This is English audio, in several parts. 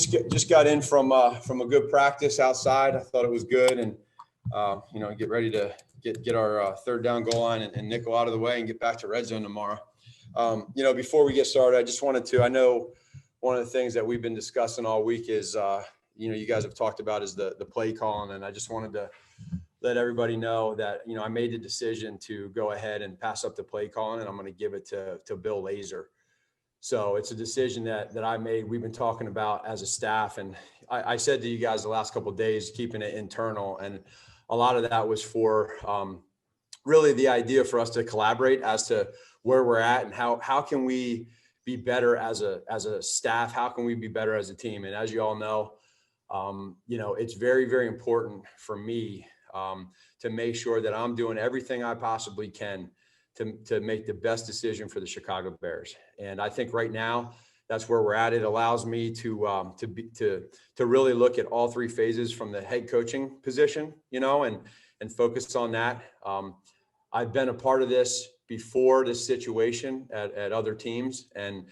just got in from a good practice outside. I thought it was good, and get ready to get our third down goal line and nickel out of the way and get back to red zone tomorrow. Before we get started, I just wanted to. I know one of the things that we've been discussing all week is you guys have talked about is the play calling, and I just wanted to let everybody know that I made the decision to go ahead and pass up the play calling, and I'm going to give it to Bill Laser. So it's a decision that I made. We've been talking about as a staff, and I said to you guys the last couple of days, keeping it internal, and a lot of that was for really the idea for us to collaborate as to where we're at and how can we be better as a staff, how can we be better as a team. And as you all know, it's very, very important for me to make sure that I'm doing everything I possibly can to make the best decision for the Chicago Bears. And I think right now that's where we're at. It allows me to really look at all three phases from the head coaching position, and focus on that. I've been a part of this before this situation at other teams and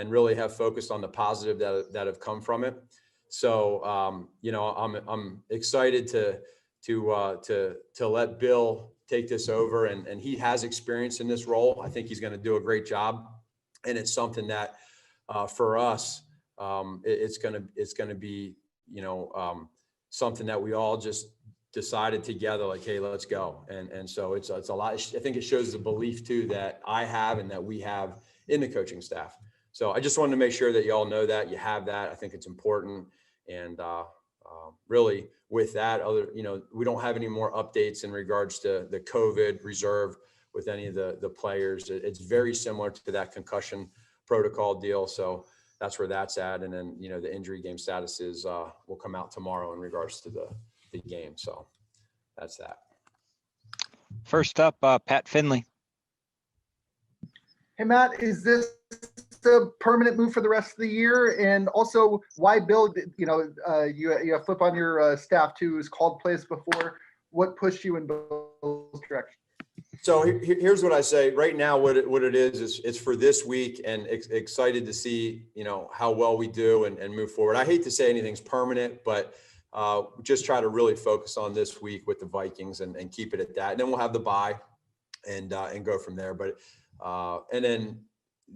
really have focused on the positive that have come from it. So, I'm excited to let Bill take this over, and he has experience in this role. I think he's going to do a great job, and it's something that for us, it's going to be something that we all just decided together, like, hey, let's go. And so it's a lot. I think it shows the belief too that I have and that we have in the coaching staff. So I just wanted to make sure that you all know that you have that. I think it's important. And really with that, we don't have any more updates in regards to the COVID reserve with any of the players. It's very similar to that concussion protocol deal. So that's where that's at. And then, the injury game statuses will come out tomorrow in regards to the game. So that's that. First up, Pat Finley. Hey, Matt, is this a permanent move for the rest of the year? And also, why Bill? You have Flip on your staff too, who's called plays before. What pushed you in Bill's direction? So here's what I say. Right now, what it is it's for this week, and excited to see how well we do and move forward. I hate to say anything's permanent, but just try to really focus on this week with the Vikings and keep it at that. And then we'll have the bye and go from there. But and then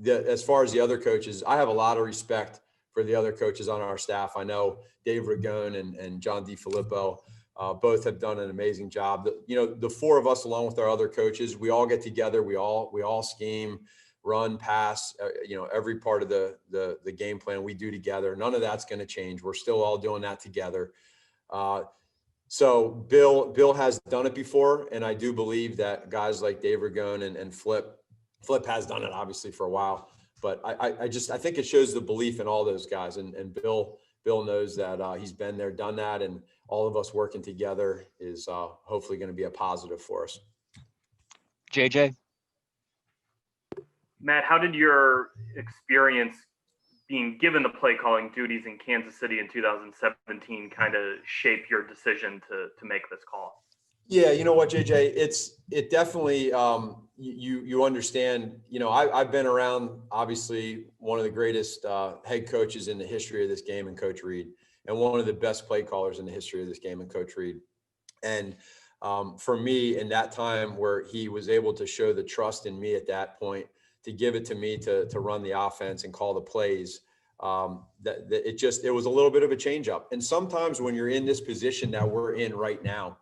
as far as the other coaches, I have a lot of respect for the other coaches on our staff. I know Dave Ragone and John DiFilippo both have done an amazing job. The four of us, along with our other coaches, we all get together. We all scheme, run, pass, every part of the game plan we do together. None of that's going to change. We're still all doing that together. So Bill has done it before, and I do believe that guys like Dave Ragone and Flip has done it obviously for a while, but I think it shows the belief in all those guys, and Bill knows that he's been there, done that, and all of us working together is hopefully going to be a positive for us. JJ? Matt, how did your experience being given the play calling duties in Kansas City in 2017 kind of shape your decision to make this call? Yeah, you know what, JJ, it definitely, you understand, I've been around, obviously, one of the greatest head coaches in the history of this game in Coach Reed, and one of the best play callers in the history of this game in Coach Reed. And for me, in that time where he was able to show the trust in me at that point, to give it to me to run the offense and call the plays, it was a little bit of a change up. And sometimes when you're in this position that we're in right now,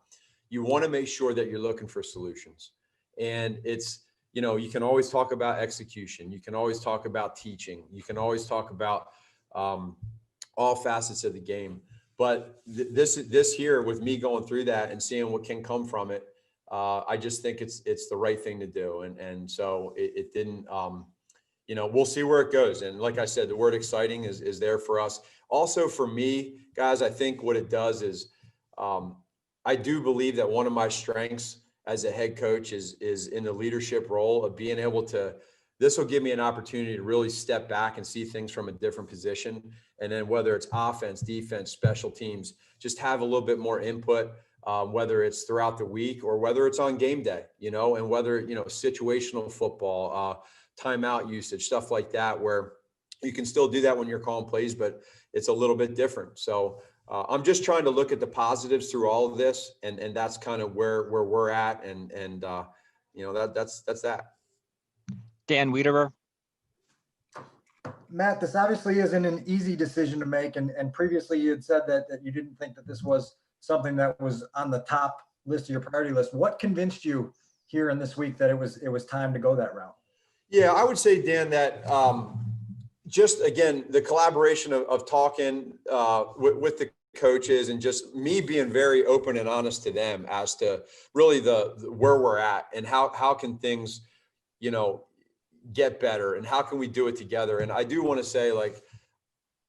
you want to make sure that you're looking for solutions. And it's, you can always talk about execution. You can always talk about teaching. You can always talk about all facets of the game. But this here, with me going through that and seeing what can come from it, I just think it's the right thing to do. And so it didn't, we'll see where it goes. And like I said, the word exciting is there for us. Also for me, guys, I think what it does is, I do believe that one of my strengths as a head coach is in the leadership role of being able to, this will give me an opportunity to really step back and see things from a different position. And then whether it's offense, defense, special teams, just have a little bit more input, whether it's throughout the week or whether it's on game day, and whether, situational football, timeout usage, stuff like that, where, You can still do that when you're calling plays, but it's a little bit different. So I'm just trying to look at the positives through all of this, and that's kind of where we're at, and that's that. Dan Wiederer. Matt, this obviously isn't an easy decision to make, and previously you had said that you didn't think that this was something that was on the top list of your priority list. What convinced you here in this week that it was time to go that route? Yeah, I would say, Dan, that just again, the collaboration of talking with the coaches, and just me being very open and honest to them as to really the where we're at, and how can things, get better, and how can we do it together. And I do want to say, like,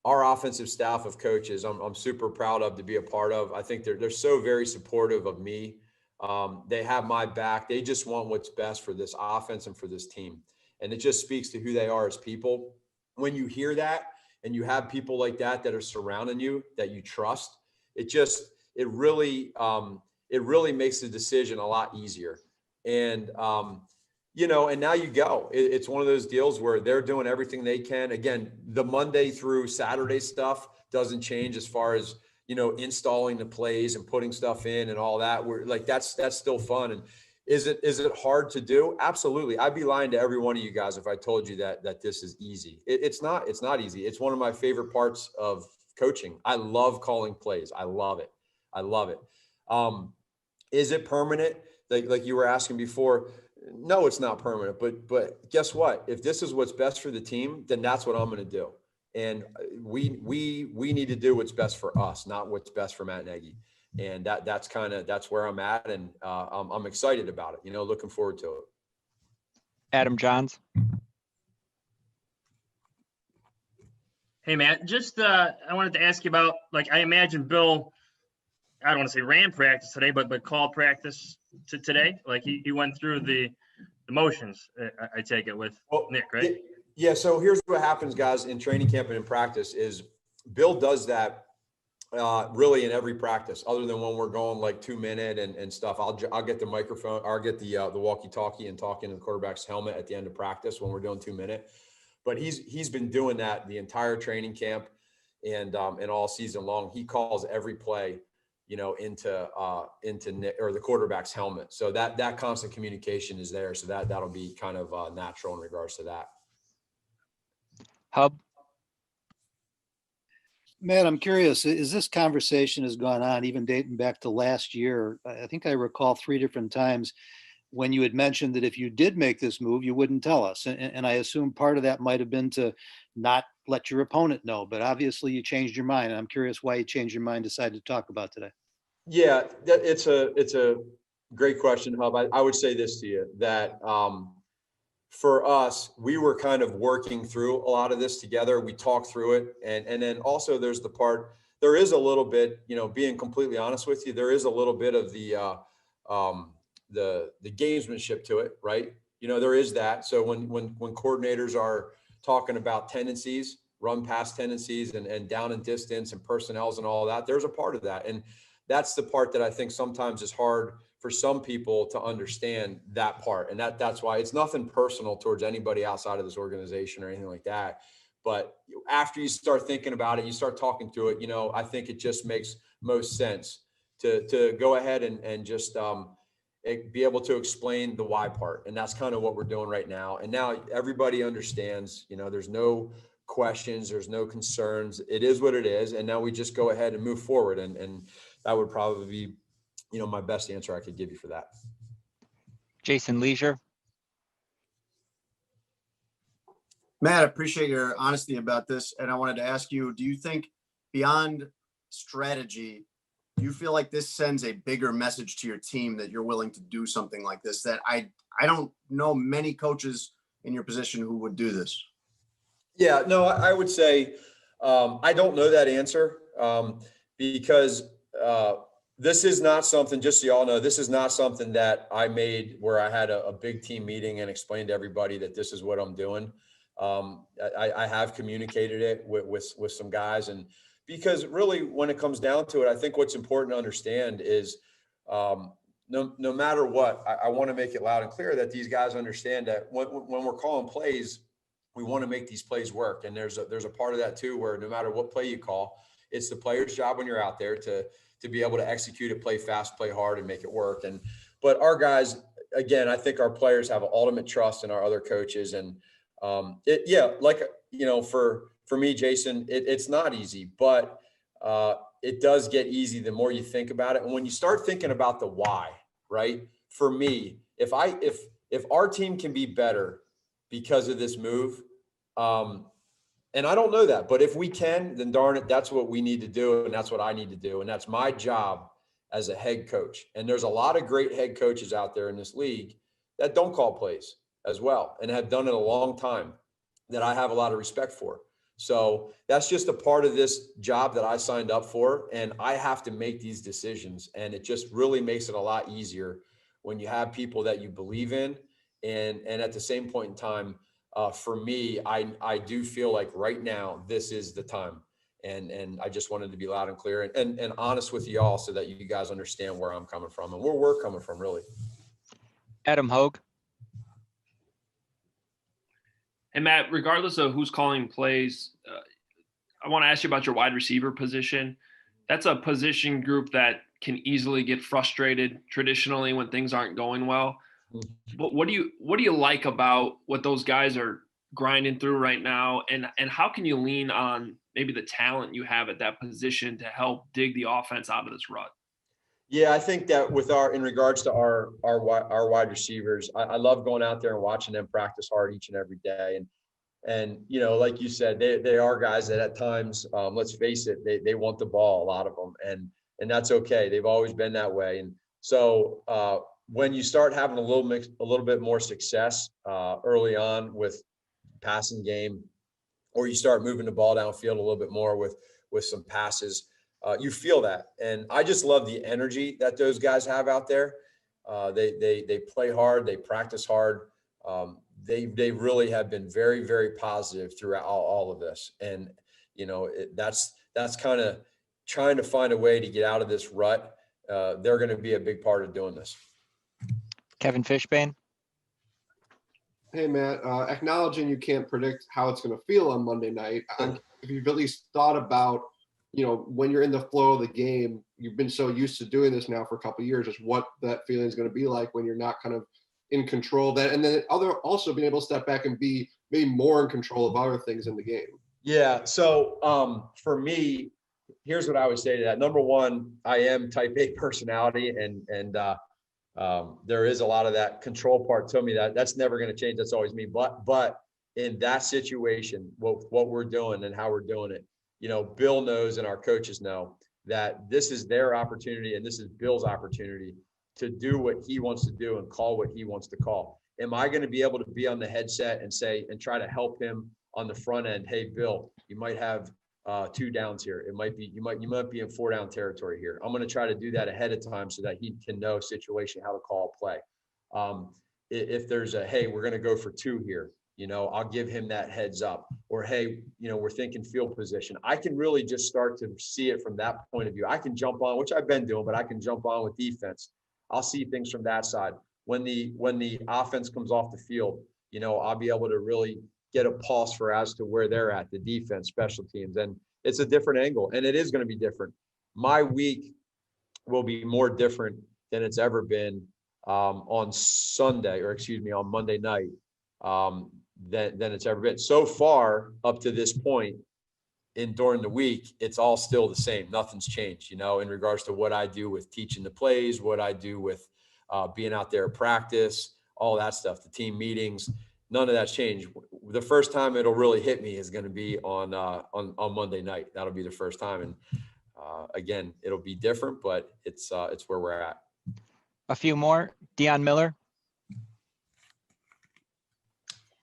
our offensive staff of coaches, I'm super proud of to be a part of. I think they're so very supportive of me. They have my back. They just want what's best for this offense and for this team. And it just speaks to who they are as people. When you hear that and you have people like that are surrounding you, that you trust, it really makes the decision a lot easier. And, and now you go. It's one of those deals where they're doing everything they can. Again, the Monday through Saturday stuff doesn't change as far as, installing the plays and putting stuff in and all that. We're like, that's still fun. And is it hard to do? Absolutely. I'd be lying to every one of you guys if I told you that this is easy. It's not easy. It's one of my favorite parts of coaching. I love calling plays. I love it. Is it permanent? Like you were asking before, no, it's not permanent, but guess what? If this is what's best for the team, then that's what I'm going to do. And we need to do what's best for us, not what's best for Matt Nagy. And that's where I'm at. And I'm excited about it, looking forward to it. Adam Johns. Hey, Matt, just I wanted to ask you about, I imagine Bill, I don't want to say ran practice today, but called practice today. He went through the motions, I take it, with Nick, right? Yeah. So here's what happens, guys, in training camp and in practice is Bill does that really in every practice, other than when we're going 2-minute and stuff. I'll get the microphone, or I'll get the walkie-talkie and talk into the quarterback's helmet at the end of practice when we're doing 2-minute. But he's been doing that the entire training camp and all season long. He calls every play, into Nick or the quarterback's helmet. So that constant communication is there. So that'll be kind of natural in regards to that. Hub. Matt, I'm curious, as this conversation has gone on, even dating back to last year, I think I recall 3 different times when you had mentioned that if you did make this move, you wouldn't tell us. And I assume part of that might have been to not let your opponent know, but obviously you changed your mind. And I'm curious why you changed your mind, decided to talk about today. Yeah, it's a great question, Hub. I would say this to you, that for us, we were kind of working through a lot of this together. We talked through it. And then also there is a little bit, being completely honest with you, there is a little bit of the gamesmanship to it, right? There is that. So when coordinators are talking about tendencies, run pass tendencies and down and distance and personnels and all that, there's a part of that. And that's the part that I think sometimes is hard for some people to understand, that part. And that's why it's nothing personal towards anybody outside of this organization or anything like that. But after you start thinking about it, you start talking through it, I think it just makes most sense to go ahead and just be able to explain the why part. And that's kind of what we're doing right now. And now everybody understands, there's no questions, there's no concerns. It is what it is. And now we just go ahead and move forward. And that would probably be, my best answer I could give you for that. Jason Leisure. Matt, I appreciate your honesty about this. And I wanted to ask you, do you think beyond strategy, do you feel like this sends a bigger message to your team that you're willing to do something like this? That I don't know many coaches in your position who would do this. Yeah, no, I would say I don't know that answer because this is not something, just so y'all know, this is not something that I made where I had a big team meeting and explained to everybody that this is what I'm doing. I have communicated it with some guys, and because really when it comes down to it, I think what's important to understand is no matter what, I want to make it loud and clear that these guys understand that when we're calling plays, We want to make these plays work. And there's a part of that too, where no matter what play you call, it's the player's job when you're out there to be able to execute it, play fast, play hard, and make it work. But our guys, again, I think our players have ultimate trust in our other coaches. And for me, Jason, it's not easy, but it does get easy the more you think about it. And when you start thinking about the why, right? For me, if our team can be better because of this move, and I don't know that, but if we can, then darn it, that's what we need to do. And that's what I need to do. And that's my job as a head coach. And there's a lot of great head coaches out there in this league that don't call plays as well and have done it a long time that I have a lot of respect for. So that's just a part of this job that I signed up for. And I have to make these decisions. And it just really makes it a lot easier when you have people that you believe in. And at the same point in time, for me, I do feel like right now, this is the time. And I just wanted to be loud and clear and honest with you all so that you guys understand where I'm coming from and where we're coming from, really. Adam Hogue. And Matt, regardless of who's calling plays, I want to ask you about your wide receiver position. That's a position group that can easily get frustrated traditionally when things aren't going well. But what do you like about what those guys are grinding through right now? And how can you lean on maybe the talent you have at that position to help dig the offense out of this rut? Yeah, I think that in regards to our wide receivers, I love going out there and watching them practice hard each and every day. And like you said, they are guys that at times, let's face it, they want the ball, a lot of them, and that's okay. They've always been that way. And so when you start having a little bit more success early on with passing game, or you start moving the ball downfield a little bit more with some passes, you feel that. And I just love the energy that those guys have out there. They play hard, they practice hard. They really have been very, very positive throughout all of this. And that's kind of trying to find a way to get out of this rut. They're going to be a big part of doing this. Kevin Fishbane. Hey, Matt, acknowledging you can't predict how it's going to feel on Monday night, if you've at least thought about, when you're in the flow of the game, you've been so used to doing this now for a couple of years, just what that feeling is going to be like when you're not kind of in control of that. And then also being able to step back and be maybe more in control of other things in the game. Yeah. So for me, here's what I would say to that. Number one, I am type A personality and there is a lot of that control part to me that's never going to change. That's always me. But in that situation, what we're doing and how we're doing it, Bill knows and our coaches know that this is their opportunity and this is Bill's opportunity to do what he wants to do and call what he wants to call. Am I going to be able to be on the headset and say and try to help him on the front end? Hey, Bill, you might have 2 downs here. It might be you might be in 4 down territory here. I'm going to try to do that ahead of time so that he can know situation how to call a play. If there's hey, we're going to go for 2 here, I'll give him that heads up. Or hey, we're thinking field position. I can really just start to see it from that point of view. I can jump on, which I've been doing, but I can jump on with defense. I'll see things from that side. When the offense comes off the field, I'll be able to really get a pulse for as to where they're at, the defense, special teams. And it's a different angle, and it is going to be different. My week will be more different than it's ever been on Monday night than it's ever been. So far, up to this point, during the week, it's all still the same. Nothing's changed, in regards to what I do with teaching the plays, what I do with being out there at practice, all that stuff, the team meetings. None of that's changed. The first time it'll really hit me is going to be on Monday night. That'll be the first time. And again, it'll be different, but it's where we're at. A few more. Dion Miller.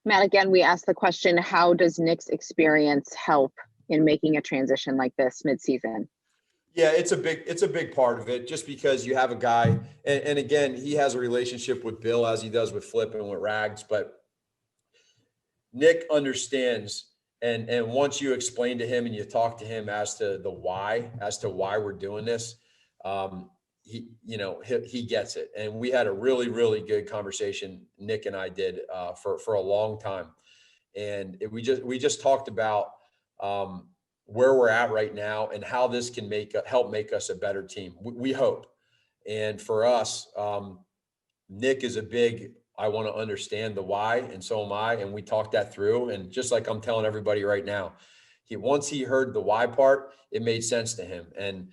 Matt, again, we asked the question, how does Nick's experience help in making a transition like this midseason? Yeah, it's a big part of it, just because you have a guy, and again, he has a relationship with Bill as he does with Flip and with Rags, but Nick understands, and once you explain to him and you talk to him as to why we're doing this, he gets it. And we had a really, really good conversation, Nick and I did, for a long time. And we just talked about where we're at right now and how this can help make us a better team. We hope. And for us, Nick is a big, I want to understand the why, and so am I. And we talked that through. And just like I'm telling everybody right now, once he heard the why part, it made sense to him. And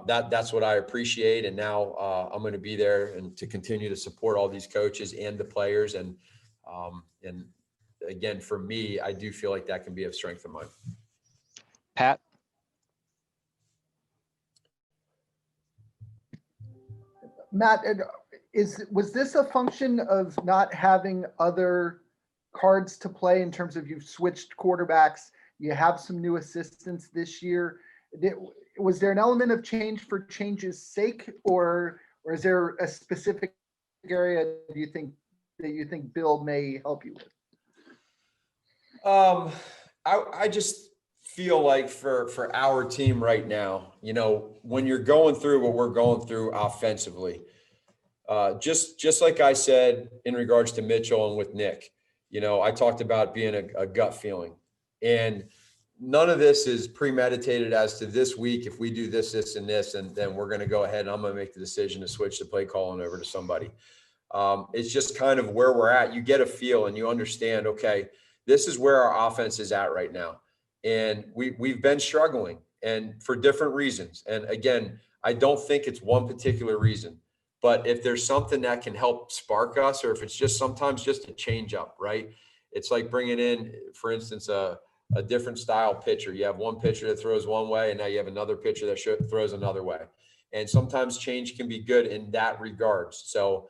that's what I appreciate. And now I'm going to be there and to continue to support all these coaches and the players. And again, for me, I do feel like that can be a strength of mine. Pat? Matt, was this a function of not having other cards to play in terms of you've switched quarterbacks, you have some new assistants this year? Was there an element of change for change's sake, or is there a specific area that you think Bill may help you with? I just feel like for our team right now, when you're going through what we're going through offensively, just like I said in regards to Mitchell and with Nick, I talked about being a gut feeling, and none of this is premeditated as to this week. If we do this, this, and this, and then we're going to go ahead and I'm going to make the decision to switch the play calling over to somebody. It's just kind of where we're at. You get a feel and you understand, okay, this is where our offense is at right now. And we've been struggling, and for different reasons. And again, I don't think it's one particular reason, but if there's something that can help spark us, or if it's just sometimes just a change up, right? It's like bringing in, for instance, a different style pitcher. You have one pitcher that throws one way, and now you have another pitcher that throws another way. And sometimes change can be good in that regards. So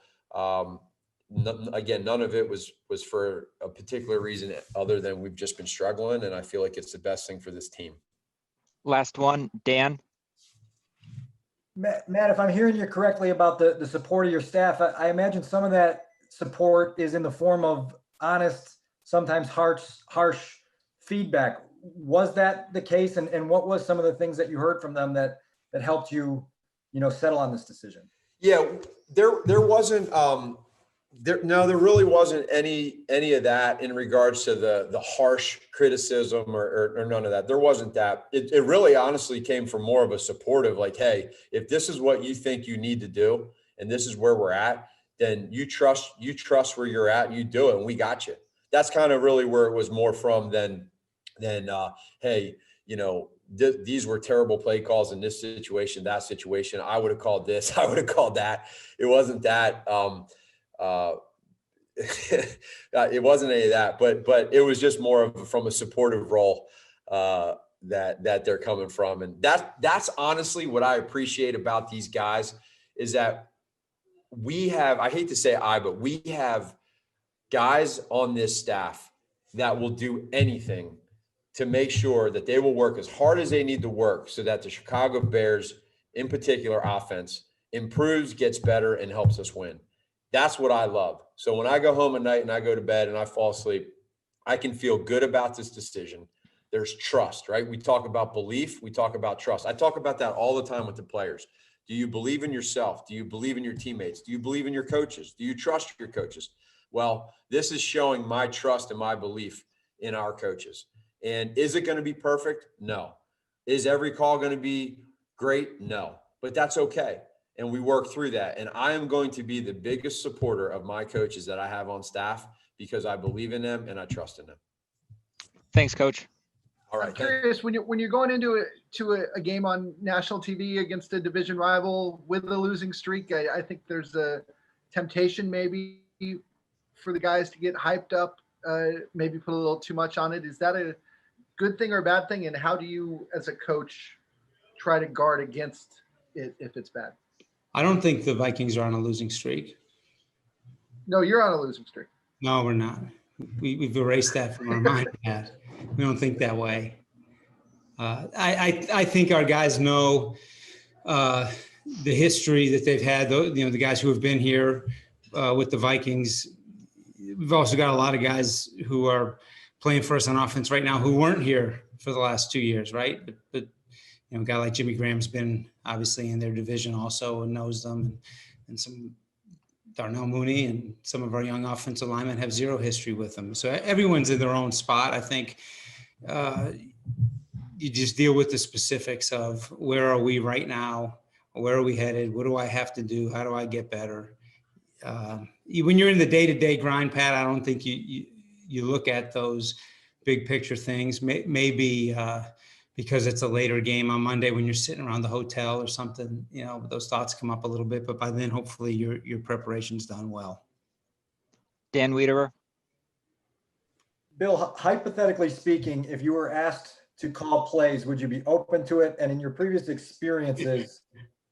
again, none of it was for a particular reason other than we've just been struggling. And I feel like it's the best thing for this team. Last one, Dan? Matt, if I'm hearing you correctly about the support of your staff, I imagine some of that support is in the form of honest, sometimes harsh feedback. Was that the case? And what was some of the things that you heard from them that helped you, settle on this decision? Yeah, there wasn't, there really wasn't any of that in regards to the harsh criticism or none of that. There wasn't that. It really honestly came from more of a supportive, like, hey, if this is what you think you need to do and this is where we're at, then you trust where you're at and you do it, and we got you. That's kind of really where it was more from than hey, these were terrible play calls in this situation, that situation. I would have called this, I would have called that. It wasn't that. It wasn't any of that, but it was just more of from a supportive role that they're coming from. And that's honestly what I appreciate about these guys is that we have, I hate to say but we have guys on this staff that will do anything to make sure that they will work as hard as they need to work so that the Chicago Bears, in particular offense, improves, gets better, and helps us win. That's what I love. So when I go home at night and I go to bed and I fall asleep, I can feel good about this decision. There's trust, right? We talk about belief. We talk about trust. I talk about that all the time with the players. Do you believe in yourself? Do you believe in your teammates? Do you believe in your coaches? Do you trust your coaches? Well, this is showing my trust and my belief in our coaches. And is it going to be perfect? No. Is every call going to be great? No. But that's okay. And we work through that. And I am going to be the biggest supporter of my coaches that I have on staff because I believe in them and I trust in them. Thanks, Coach. All right. I'm curious, when you're going into a game on national TV against a division rival with a losing streak, I think there's a temptation maybe for the guys to get hyped up, maybe put a little too much on it. Is that a good thing or a bad thing? And how do you, as a coach, try to guard against it if it's bad? I don't think the Vikings are on a losing streak. No, you're on a losing streak. No, we're not. We've erased that from our mind, Pat. We don't think that way. I think our guys know the history that they've had. The guys who have been here with the Vikings. We've also got a lot of guys who are playing for us on offense right now who weren't here for the last 2 years, right? But a guy like Jimmy Graham's been obviously in their division also and knows them, and some Darnell Mooney and some of our young offensive linemen have zero history with them. So everyone's in their own spot. I think you just deal with the specifics of where are we right now? Where are we headed? What do I have to do? How do I get better? When you're in the day-to-day grind, Pat, I don't think you look at those big picture things. Maybe because it's a later game on Monday when you're sitting around the hotel or something, those thoughts come up a little bit. But by then, hopefully, your preparation's done well. Dan Wiederer. Bill, hypothetically speaking, if you were asked to call plays, would you be open to it? And in your previous experiences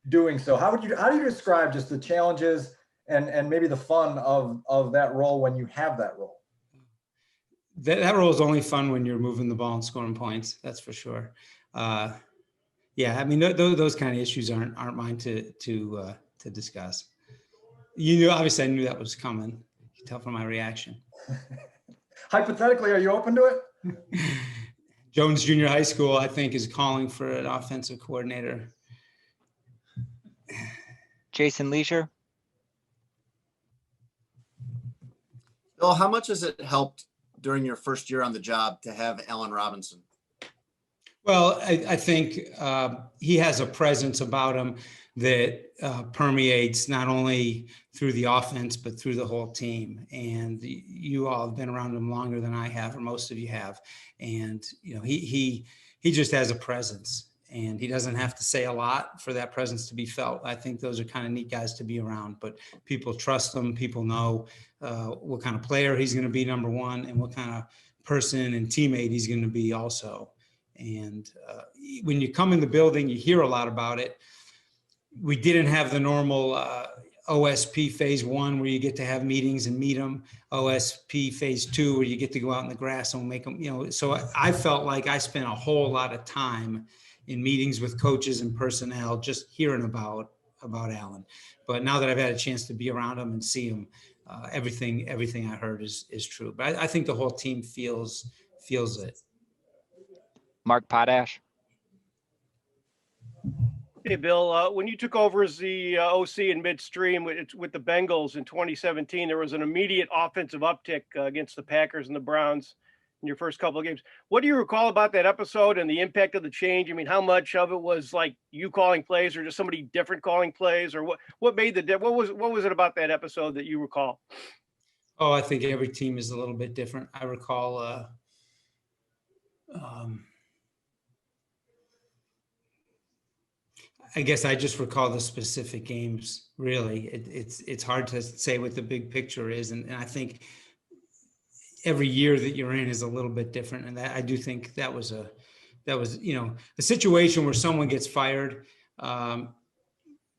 doing so, how do you describe just the challenges and maybe the fun of that role when you have that role? That role is only fun when you're moving the ball and scoring points. That's for sure. Yeah, I mean, those kind of issues aren't mine to discuss. Obviously, I knew that was coming. You can tell from my reaction. Hypothetically, are you open to it? Jones Junior High School, I think, is calling for an offensive coordinator. Jason Leisure. Bill, how much has it helped during your first year on the job to have Allen Robinson? Well, I think he has a presence about him that permeates not only through the offense, but through the whole team. And you all have been around him longer than I have, or most of you have. And, he just has a presence, and he doesn't have to say a lot for that presence to be felt. I think those are kind of neat guys to be around, but people trust him. People know what kind of player he's going to be, number one, and what kind of person and teammate he's going to be also. And when you come in the building, you hear a lot about it. We didn't have the normal OSP phase 1 where you get to have meetings and meet them. OSP phase 2 where you get to go out in the grass and make them, so I felt like I spent a whole lot of time in meetings with coaches and personnel just hearing about Allen. But now that I've had a chance to be around him and see him, everything I heard is true. But I think the whole team feels it. Mark Potash. Hey, Bill, when you took over as the OC in midstream with the Bengals in 2017, there was an immediate offensive uptick against the Packers and the Browns in your first couple of games. What do you recall about that episode and the impact of the change? I mean, how much of it was like you calling plays or just somebody different calling plays, or what made what was it about that episode that you recall? Oh, I think every team is a little bit different. I recall I guess I just recall the specific games. Really, it's hard to say what the big picture is, and I think every year that you're in is a little bit different. And I do think that was a situation where someone gets fired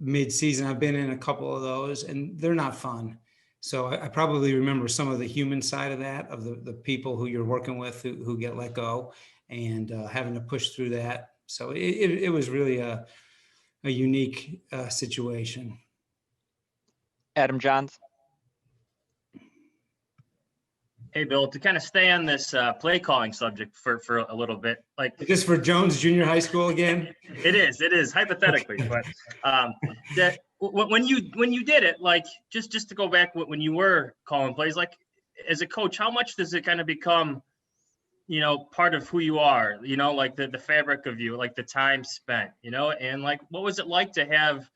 mid-season. I've been in a couple of those, and they're not fun. So I probably remember some of the human side of that, of the people who you're working with who get let go, and having to push through that. So it was really a unique situation. Adam Johns. Hey, Bill, to kind of stay on this play calling subject for a little bit, like is this for Jones Junior High School again? It is hypothetically, but that when you did it, like just to go back when you were calling plays, like as a coach, how much does it kind of become, part of who you are, like the fabric of you, like the time spent, and like what was it like to have,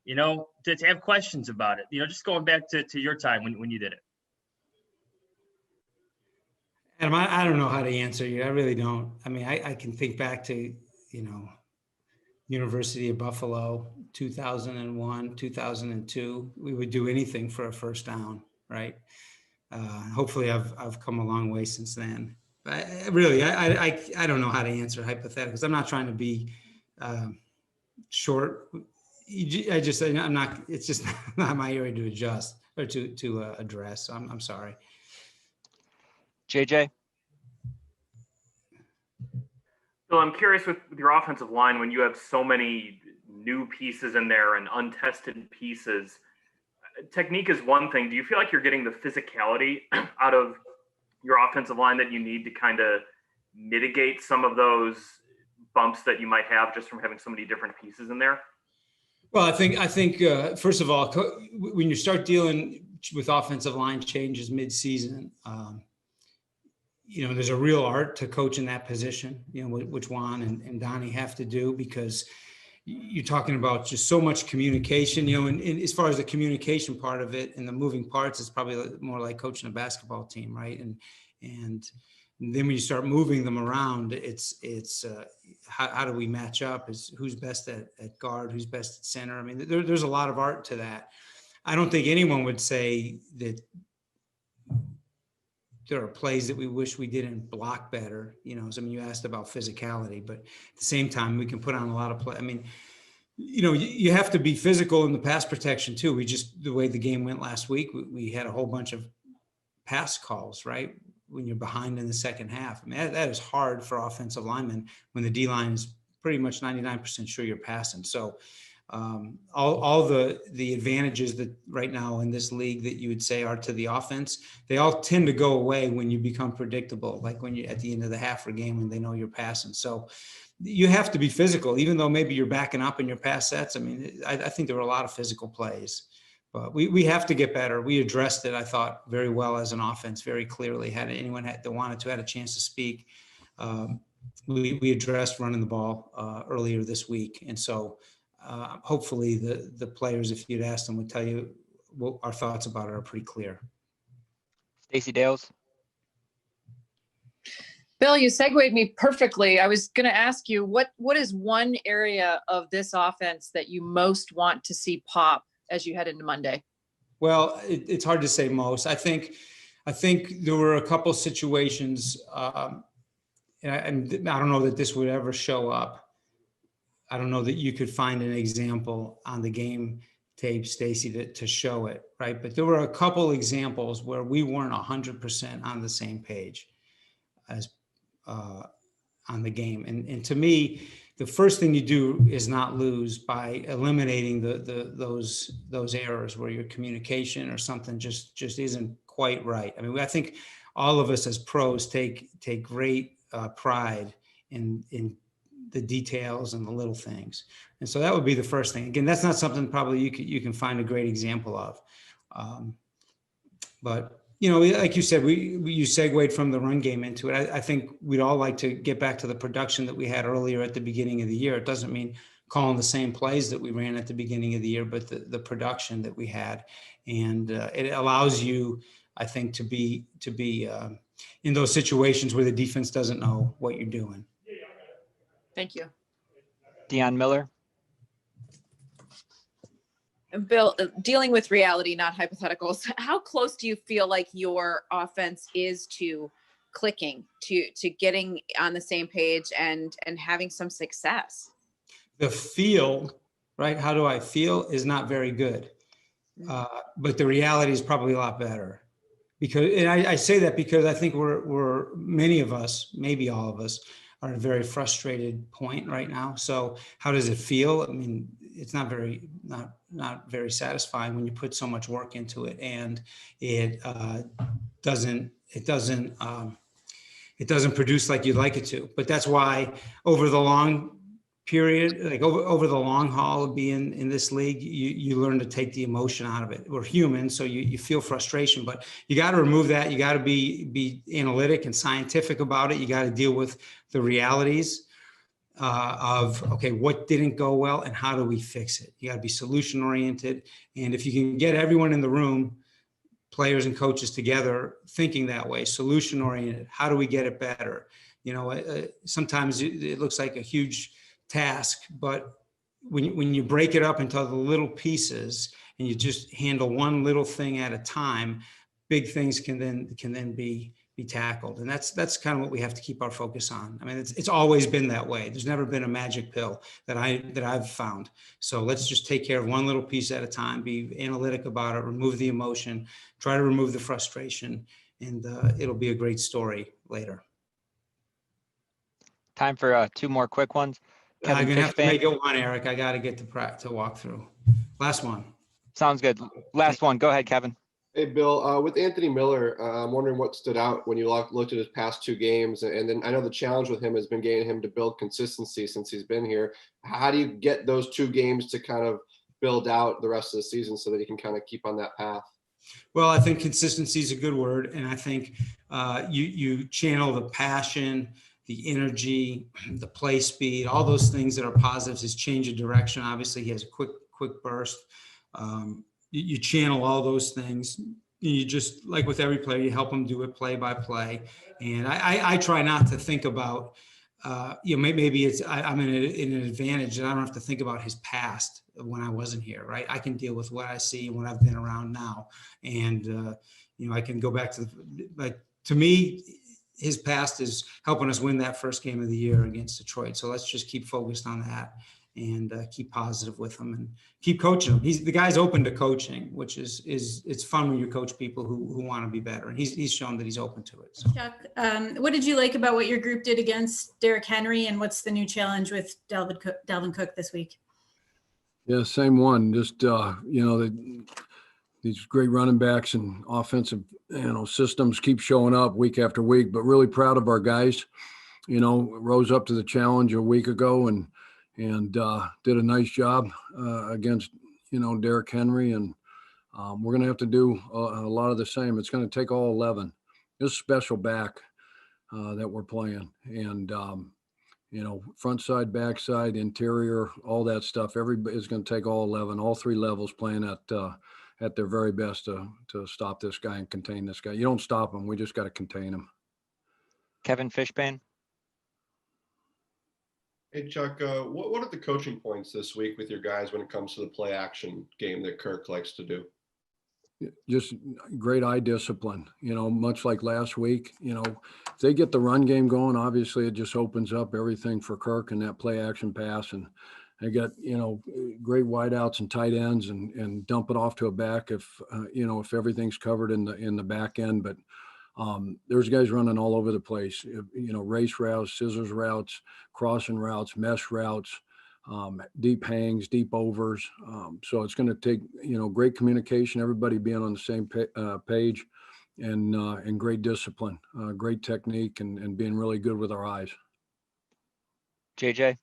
to have questions about it, just going back to your time when you did it. Adam, I don't know how to answer you. I really don't. I mean, I can think back to, University of Buffalo, 2001, 2002. We would do anything for a first down, right? Hopefully I've come a long way since then. But I don't know how to answer hypotheticals. I'm not trying to be short. I'm not, it's just not my area to adjust or to address. So I'm sorry. JJ. So I'm curious with your offensive line, when you have so many new pieces in there and untested pieces, technique is one thing. Do you feel like you're getting the physicality out of your offensive line that you need to kind of mitigate some of those bumps that you might have just from having so many different pieces in there? Well, I think first of all, when you start dealing with offensive line changes mid-season, there's a real art to coaching that position, which Juan and Donnie have to do, because you're talking about just so much communication, and as far as the communication part of it and the moving parts, it's probably more like coaching a basketball team, right? And then when you start moving them around, it's how do we match up? Is who's best at guard, who's best at center? I mean, there's a lot of art to that. I don't think anyone would say that there are plays that we wish we didn't block better. You asked about physicality, but at the same time, we can put on a lot of play. I mean, you have to be physical in the pass protection too. The way the game went last week, we had a whole bunch of pass calls, right? When you're behind in the second half. I mean, that is hard for offensive linemen when the D-line is pretty much 99% sure you're passing. So all the advantages that right now in this league that you would say are to the offense, they all tend to go away when you become predictable, like when you're at the end of the half or game when they know you're passing. So you have to be physical, even though maybe you're backing up in your pass sets. I mean, I think there were a lot of physical plays. But we have to get better. We addressed it, I thought, very well as an offense, very clearly. Had anyone that wanted to had a chance to speak. We addressed running the ball earlier this week. And so hopefully the players, if you'd asked them, would tell you what our thoughts about it are pretty clear. Stacey Dales. Bill, you segued me perfectly. I was going to ask you, what is one area of this offense that you most want to see pop as you head into Monday? Well, it's hard to say most. I think there were a couple situations, and I don't know that this would ever show up. I don't know that you could find an example on the game tape, Stacey, to show it, right? But there were a couple examples where we weren't 100% on the same page as on the game. And to me, the first thing you do is not lose by eliminating those errors where your communication or something just isn't quite right. I mean, I think all of us as pros take great pride in the details and the little things. And so that would be the first thing. Again, that's not something probably you can find a great example of. But like you said, you segued from the run game into it. I think we'd all like to get back to the production that we had earlier at the beginning of the year. It doesn't mean calling the same plays that we ran at the beginning of the year, but the production that we had. And it allows you, I think, to be in those situations where the defense doesn't know what you're doing. Thank you. Deion Miller. Bill, dealing with reality, not hypotheticals, how close do you feel like your offense is to clicking, to getting on the same page and having some success? The feel, right? How do I feel is not very good. But the reality is probably a lot better. And I say that because I think we're many of us, maybe all of us, are at a very frustrated point right now. So how does it feel? I mean, it's not very satisfying when you put so much work into it and it doesn't produce like you'd like it to. But that's why over the long period, like over the long haul of being in this league, you learn to take the emotion out of it. We're human, so you feel frustration, but you got to remove that. You got to be analytic and scientific about it. You got to deal with the realities of, okay, what didn't go well and how do we fix it? You got to be solution oriented. And if you can get everyone in the room, players and coaches together, thinking that way, solution oriented, how do we get it better? Sometimes it looks like a huge task, but when you break it up into the little pieces and you just handle one little thing at a time, big things can then be tackled. And that's kind of what we have to keep our focus on. I mean, it's always been that way. There's never been a magic pill that I've found. So let's just take care of one little piece at a time, be analytic about it, remove the emotion, try to remove the frustration, and it'll be a great story later. Time for two more quick ones. Kevin I'm gonna have to Fishbane. make it one, Eric. I got to get to walk through. Last one. Sounds good. Last one. Go ahead, Kevin. Hey, Bill, with Anthony Miller, I'm wondering what stood out when you looked at his past two games. And then I know the challenge with him has been getting him to build consistency since he's been here. How do you get those two games to kind of build out the rest of the season so that he can kind of keep on that path? Well, I think consistency is a good word, and I think you channel the passion, the energy, the play speed, all those things that are positives. His change of direction, obviously, he has a quick burst. You channel all those things. You just, like with every player, you help him do it play by play. And I try not to think about, maybe I'm in an advantage and I don't have to think about his past when I wasn't here, right? I can deal with what I see and what I've been around now. And, I can go back to me, his past is helping us win that first game of the year against Detroit. So let's just keep focused on that and keep positive with him and keep coaching him. The guy's open to coaching, which is it's fun when you coach people who want to be better. And he's shown that he's open to it. So. Chuck, what did you like about what your group did against Derrick Henry, and what's the new challenge with Dalvin Cook this week? Yeah, same one. Just these great running backs and offensive systems keep showing up week after week. But really proud of our guys. Rose up to the challenge a week ago and did a nice job against Derrick Henry, and we're going to have to do a lot of the same. It's going to take all 11. This special back that we're playing, and front side, back side, interior, all that stuff. Everybody is going to take all 11, all three levels playing at their very best to stop this guy and contain this guy. You don't stop him. We just got to contain him. Kevin Fishbane. Hey, Chuck, what are the coaching points this week with your guys when it comes to the play action game that Kirk likes to do? Just great eye discipline, much like last week. If they get the run game going, obviously it just opens up everything for Kirk and that play action pass. And they got, great wideouts and tight ends and dump it off to a back if everything's covered in the back end. But there's guys running all over the place, race routes, scissors routes, crossing routes, mesh routes, deep hangs, deep overs. So it's going to take, great communication, everybody being on the same page and great discipline, great technique and being really good with our eyes. JJ.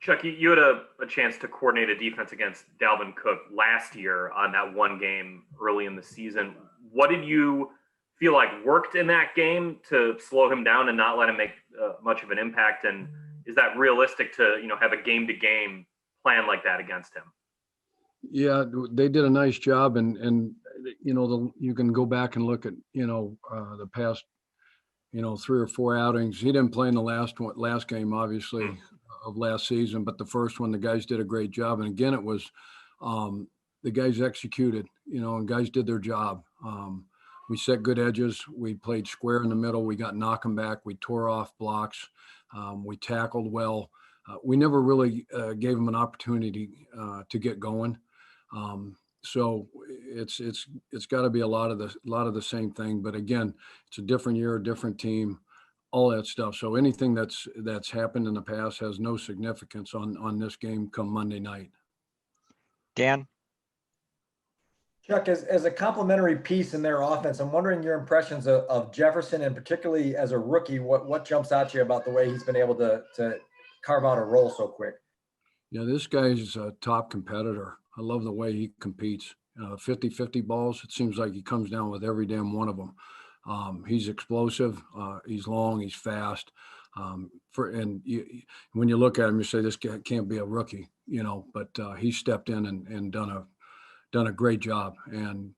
Chuck, you had a chance to coordinate a defense against Dalvin Cook last year on that one game early in the season. What did you feel like worked in that game to slow him down and not let him make much of an impact? And is that realistic to, have a game-to-game plan like that against him? Yeah, they did a nice job. And you can go back and look at, the past, 3 or 4 outings. He didn't play in the last game, obviously, of last season, but the first one, the guys did a great job. And again, it was the guys executed, and guys did their job. We set good edges. We played square in the middle. We got knock 'em back. We tore off blocks. We tackled well. We never really gave them an opportunity to get going. So it's got to be a lot of the same thing. But again, it's a different year, a different team, all that stuff. So anything that's happened in the past has no significance on this game come Monday night. Dan. Chuck, as a complementary piece in their offense, I'm wondering your impressions of Jefferson, and particularly as a rookie, what jumps out to you about the way he's been able to carve out a role so quick? Yeah, this guy's a top competitor. I love the way he competes. 50-50 balls, it seems like he comes down with every damn one of them. He's explosive. He's long. He's fast. When you look at him, you say this guy can't be a rookie, but he stepped in and done a great job. And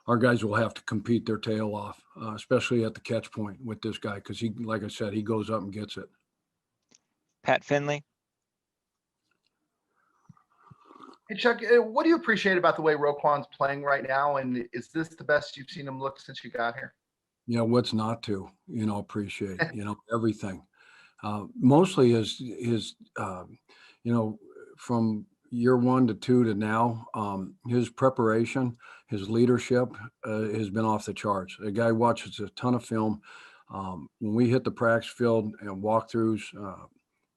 our guys will have to compete their tail off, especially at the catch point with this guy, because he, like I said, he goes up and gets it. Pat Finley. Hey, Chuck, what do you appreciate about the way Roquan's playing right now? And is this the best you've seen him look since you got here? Yeah, what's not to, appreciate, everything. Mostly his from year 1 to 2 to now, his preparation, his leadership has been off the charts. A guy watches a ton of film. When we hit the practice field and walkthroughs,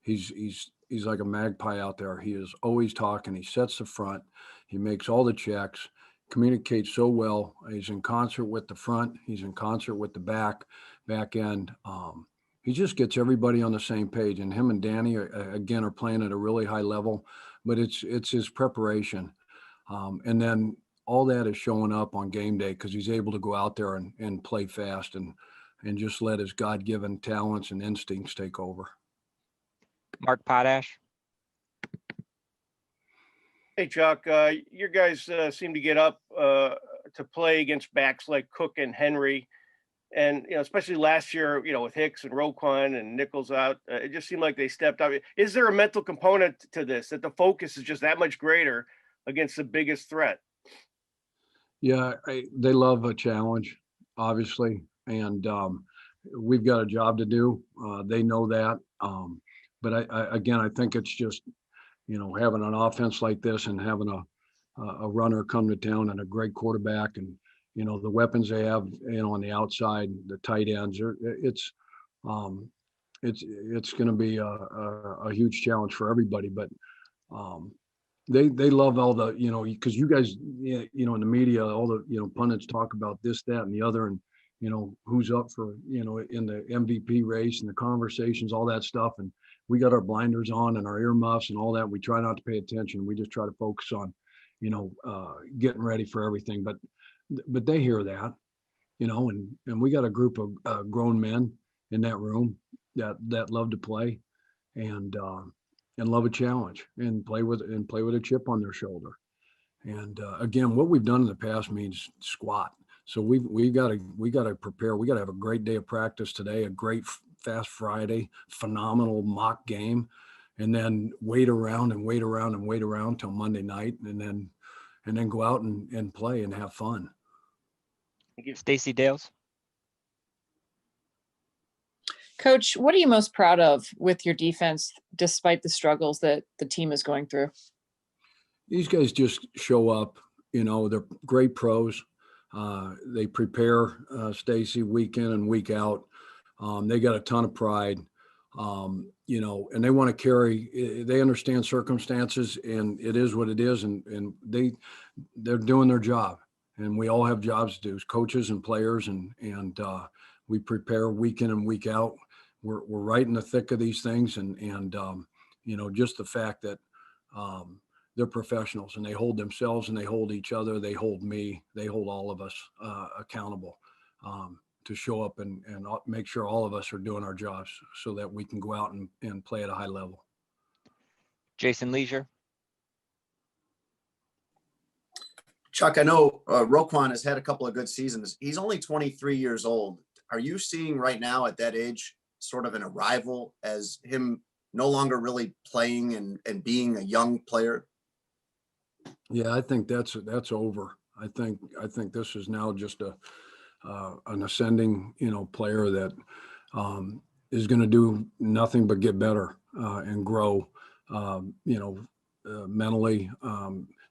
he's like a magpie out there. He is always talking. He sets the front. He makes all the checks, communicates so well. He's in concert with the front. He's in concert with the back end. He just gets everybody on the same page. And him and Danny, again, are playing at a really high level. but it's his preparation. And then all that is showing up on game day because he's able to go out there and play fast and just let his God-given talents and instincts take over. Mark Potash. Hey, Chuck, your guys seem to get up to play against backs like Cook and Henry. And, especially last year, with Hicks and Roquan and Nichols out, it just seemed like they stepped up. Is there a mental component to this, that the focus is just that much greater against the biggest threat? Yeah, they love a challenge, obviously. And we've got a job to do. They know that. But I think it's just, having an offense like this and having a runner come to town and a great quarterback and, the weapons they have, on the outside, the tight ends, it's going to be a huge challenge for everybody. But they love all the, because you guys, in the media, all the, pundits talk about this, that, and the other, and, who's up for, in the MVP race and the conversations, all that stuff. And we got our blinders on and our earmuffs and all that. We try not to pay attention. We just try to focus on, getting ready for everything. But they hear that, and we got a group of grown men in that room that love to play and love a challenge and play with a chip on their shoulder. And again, what we've done in the past means squat. So we got to prepare. We got to have a great day of practice today, a great fast Friday, phenomenal mock game, and then wait around till Monday night, and then go out and play and have fun. Stacey Dales. Coach, what are you most proud of with your defense, despite the struggles that the team is going through? These guys just show up, they're great pros. They prepare, Stacey, week in and week out. They got a ton of pride, and they want to carry, they understand circumstances, and it is what it is. And they're doing their job, and we all have jobs to do as coaches and players. And we prepare week in and week out. We're right in the thick of these things. And just the fact that, they're professionals and they hold themselves and they hold each other. They hold me, they hold all of us, accountable, to show up and make sure all of us are doing our jobs so that we can go out and play at a high level. Jason Leisure. Chuck, I know Roquan has had a couple of good seasons. He's only 23 years old. Are you seeing right now at that age sort of an arrival as him no longer really playing and being a young player? Yeah, I think that's over. I think this is now just an ascending, player that is going to do nothing but get better and grow, mentally.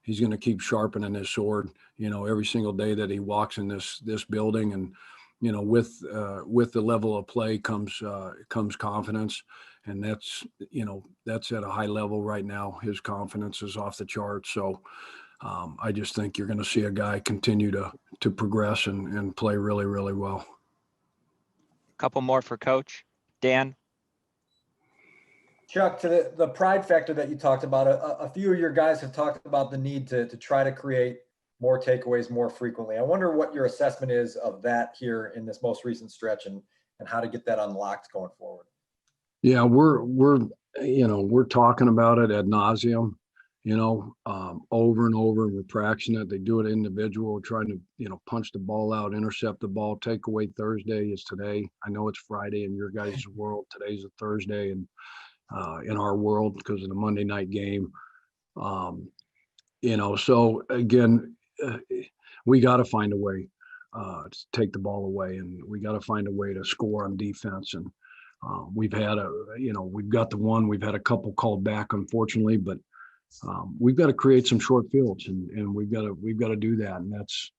He's going to keep sharpening his sword, every single day that he walks in this building. And, with the level of play comes confidence. And that's at a high level right now. His confidence is off the charts. So I just think you're going to see a guy continue to progress and play really, really well. Couple more for Coach. Dan. Chuck, to the pride factor that you talked about, a few of your guys have talked about the need to try to create more takeaways more frequently. I wonder what your assessment is of that here in this most recent stretch and how to get that unlocked going forward. Yeah, we're talking about it ad nauseum, over and over, and we're practicing it. They do it individual, trying to, punch the ball out, intercept the ball. Takeaway Thursday is today. I know it's Friday in your guys' world. Today's a Thursday, and in our world because of the Monday night game. So again, we got to find a way to take the ball away, and we got to find a way to score on defense. And we've had we've got the one, we've had a couple called back, unfortunately, but we've got to create some short fields, and we've got to do that. And that's,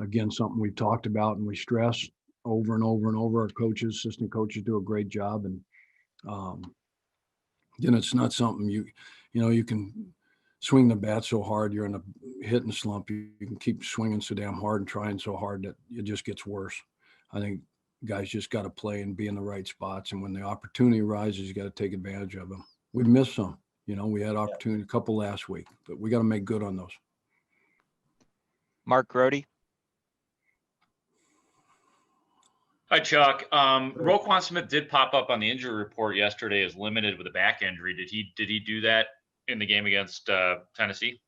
again, something we've talked about and we stress over and over and over. Our coaches, assistant coaches do a great job. And it's not something you can swing the bat so hard you're in a hitting slump. You can keep swinging so damn hard and trying so hard that it just gets worse. I think guys just got to play and be in the right spots. And when the opportunity arises, you got to take advantage of them. We've missed some. You know, we had opportunity a couple last week, but we got to make good on those. Mark Grody. Hi, Chuck. Roquan Smith did pop up on the injury report yesterday as limited with a back injury. Did he do that in the game against Tennessee?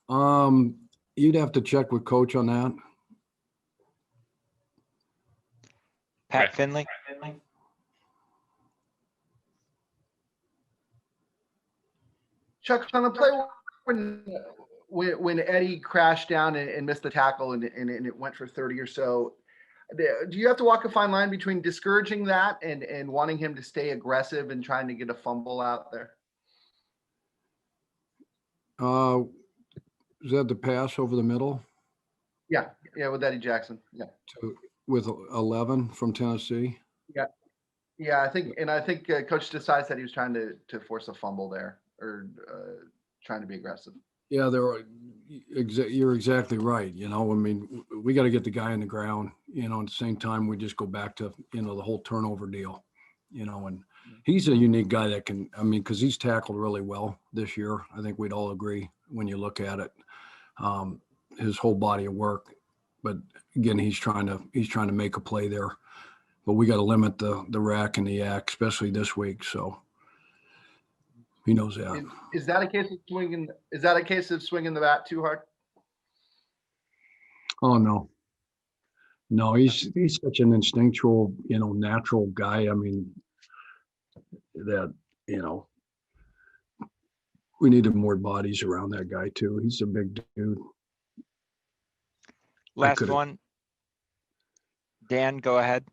You'd have to check with coach on that. Pat Finley. Chuck, on the play when Eddie crashed down and missed the tackle and it went for 30 or so, do you have to walk a fine line between discouraging that and wanting him to stay aggressive and trying to get a fumble out there? Is that the pass over the middle? Yeah, with Eddie Jackson. Yeah. With 11 from Tennessee. Yeah, I think coach decides that he was trying to force a fumble there or trying to be aggressive. Yeah, you're exactly right. You know, I mean, we got to get the guy on the ground, you know, at the same time, we just go back to, you know, the whole turnover deal, you know, and he's a unique guy that can, I mean, cause he's tackled really well this year. I think we'd all agree when you look at it, his whole body of work, but again, he's trying to make a play there, but we got to limit the rack and the yak, especially this week. So he knows that. Is that a case of swinging? Is that a case of swinging the bat too hard? Oh no, he's such an instinctual, you know, natural guy. I mean, that, you know, we needed more bodies around that guy too. He's a big dude. Last one. Dan, go ahead.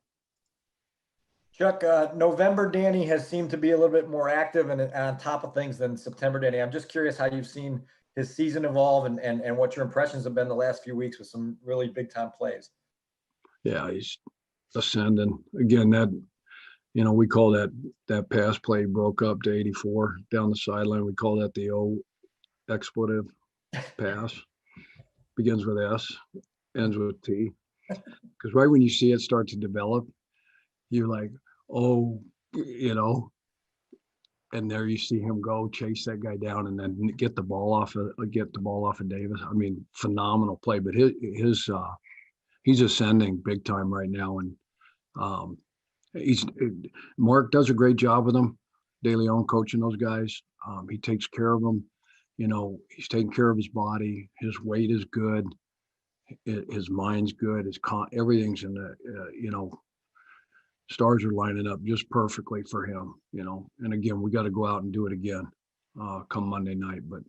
Chuck, November Danny has seemed to be a little bit more active and on top of things than September Danny. I'm just curious how you've seen his season evolve and what your impressions have been the last few weeks with some really big time plays. Yeah, he's ascending. Again, that, you know, we call that pass play broke up to 84 down the sideline. We call that the O expletive pass. Begins with S, ends with T. Because right when you see it start to develop, you're like, oh, you know, and there you see him go chase that guy down and then get the ball off of Davis. I mean, phenomenal play, but he's ascending big time right now. And Mark does a great job with him. De Leon coaching those guys. He takes care of them. You know, he's taking care of his body. His weight is good. His mind's good. Everything's in the, you know, stars are lining up just perfectly for him, you know. And again, we got to go out and do it again come Monday night. But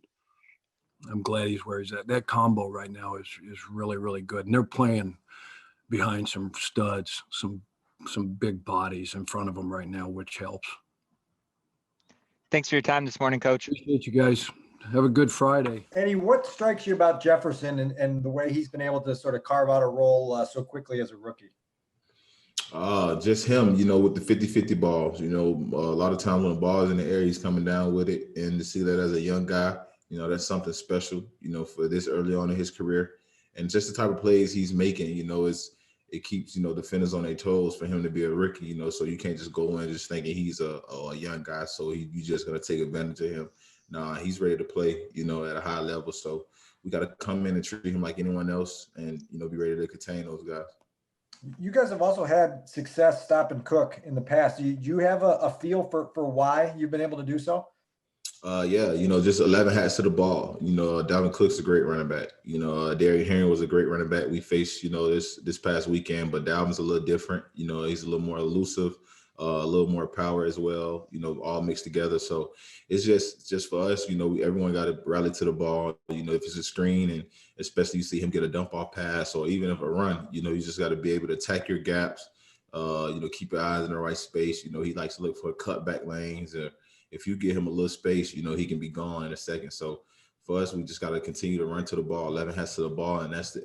I'm glad he's where he's at. That combo right now is really, really good. And they're playing behind some studs, some big bodies in front of them right now, which helps. Thanks for your time this morning, Coach. Appreciate you guys. Have a good Friday. Eddie, what strikes you about Jefferson and the way he's been able to sort of carve out a role so quickly as a rookie? Just him, you know, with the 50-50 balls, you know, a lot of times when the ball is in the air, he's coming down with it. And to see that as a young guy, you know, that's something special, you know, for this early on in his career. And just the type of plays he's making, you know, it keeps, you know, defenders on their toes for him to be a rookie, you know, so you can't just go in just thinking he's a young guy. So you just got to take advantage of him. Nah, he's ready to play, you know, at a high level. So we got to come in and treat him like anyone else and, you know, be ready to contain those guys. You guys have also had success stopping Cook in the past. Do you have a feel for why you've been able to do so? Yeah, you know, just 11 hats to the ball. You know, Dalvin Cook's a great running back. You know, Derrick Henry was a great running back we faced, you know, this past weekend, but Dalvin's a little different. You know, he's a little more elusive, a little more power as well, you know, all mixed together. So it's just for us, you know, everyone got to rally to the ball. You know, if it's a screen and especially you see him get a dump off pass or even if a run, you know, you just got to be able to attack your gaps, you know, keep your eyes in the right space. You know, he likes to look for cutback lanes. If you give him a little space, you know, he can be gone in a second. So for us, we just got to continue to run to the ball. 11 has to the ball, and that's the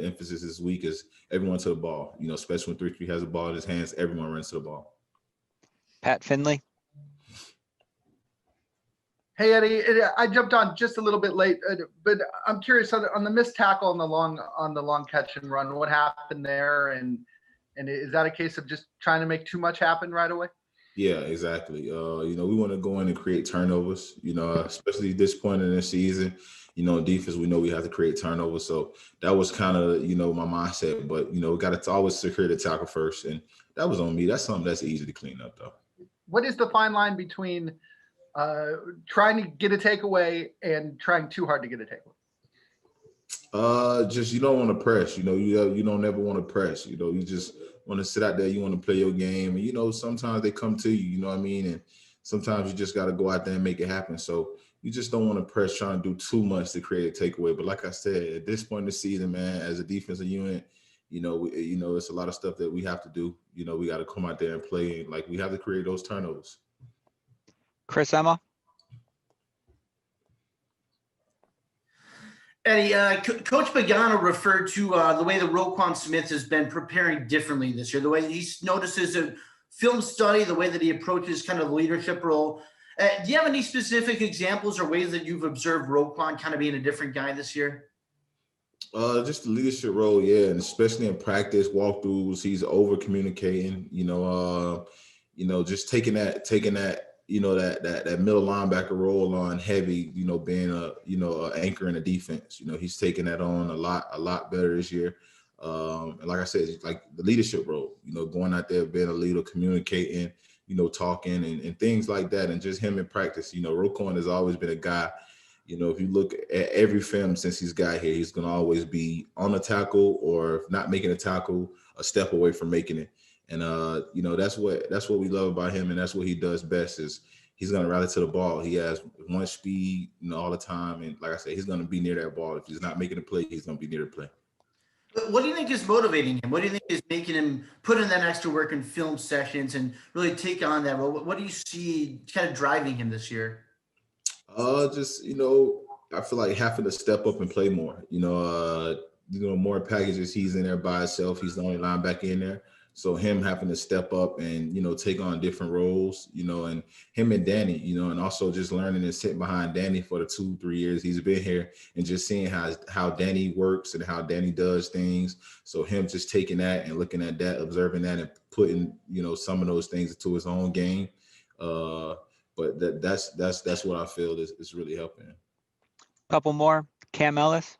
emphasis this week is everyone to the ball. You know, especially when 3-3 has the ball in his hands, everyone runs to the ball. Pat Finley. Hey, Eddie, I jumped on just a little bit late, but I'm curious on the missed tackle on the long catch and run, what happened there? And is that a case of just trying to make too much happen right away? Yeah, exactly. We want to go in and create turnovers, especially this point in the season. Defense, we know we have to create turnovers. So that was kind of, my mindset. But, we got to always secure the tackle first. And that was on me. That's something that's easy to clean up, though. What is the fine line between trying to get a takeaway and trying too hard to get a takeaway? Just you don't want to press. You don't ever want to press. You just want to sit out there. You want to play your game, and sometimes they come to you. You know what I mean? And sometimes you just got to go out there and make it happen. So you just don't want to press, trying to do too much to create a takeaway. But like I said, at this point in the season, man, as a defensive unit, it's a lot of stuff that we have to do. We got to come out there and play. Like we have to create those turnovers. Chris Emma. Eddie, Coach Pagano referred to the way that Roquan Smith has been preparing differently this year, the way that he notices a film study, the way that he approaches kind of the leadership role. Do you have any specific examples or ways that you've observed Roquan kind of being a different guy this year? Just the leadership role, yeah, and especially in practice walkthroughs, he's over communicating. Just taking that that middle linebacker role on heavy. Being a anchor in the defense. He's taking that on a lot better this year. And like I said, like the leadership role. Going out there, being a leader, communicating. Talking and things like that, and just him in practice. Roquan has always been a guy. If you look at every film since he's got here, he's going to always be on a tackle, or if not making a tackle, a step away from making it. And that's what we love about him, and that's what he does best. Is he's going to rally to the ball. He has one speed, all the time, and like I said, he's going to be near that ball. If he's not making a play, he's going to be near the play. What do you think is motivating him? What do you think is making him put in that extra work in film sessions and really take on that role? What do you see kind of driving him this year? I feel like having to step up and play more. More packages. He's in there by himself. He's the only linebacker in there. So him having to step up and, take on different roles, and him and Danny, and also just learning and sitting behind Danny for the 2-3 years he's been here, and just seeing how Danny works and how Danny does things. So him just taking that and looking at that, observing that, and putting, some of those things into his own game. But that's what I feel is really helping. Couple more. Cam Ellis.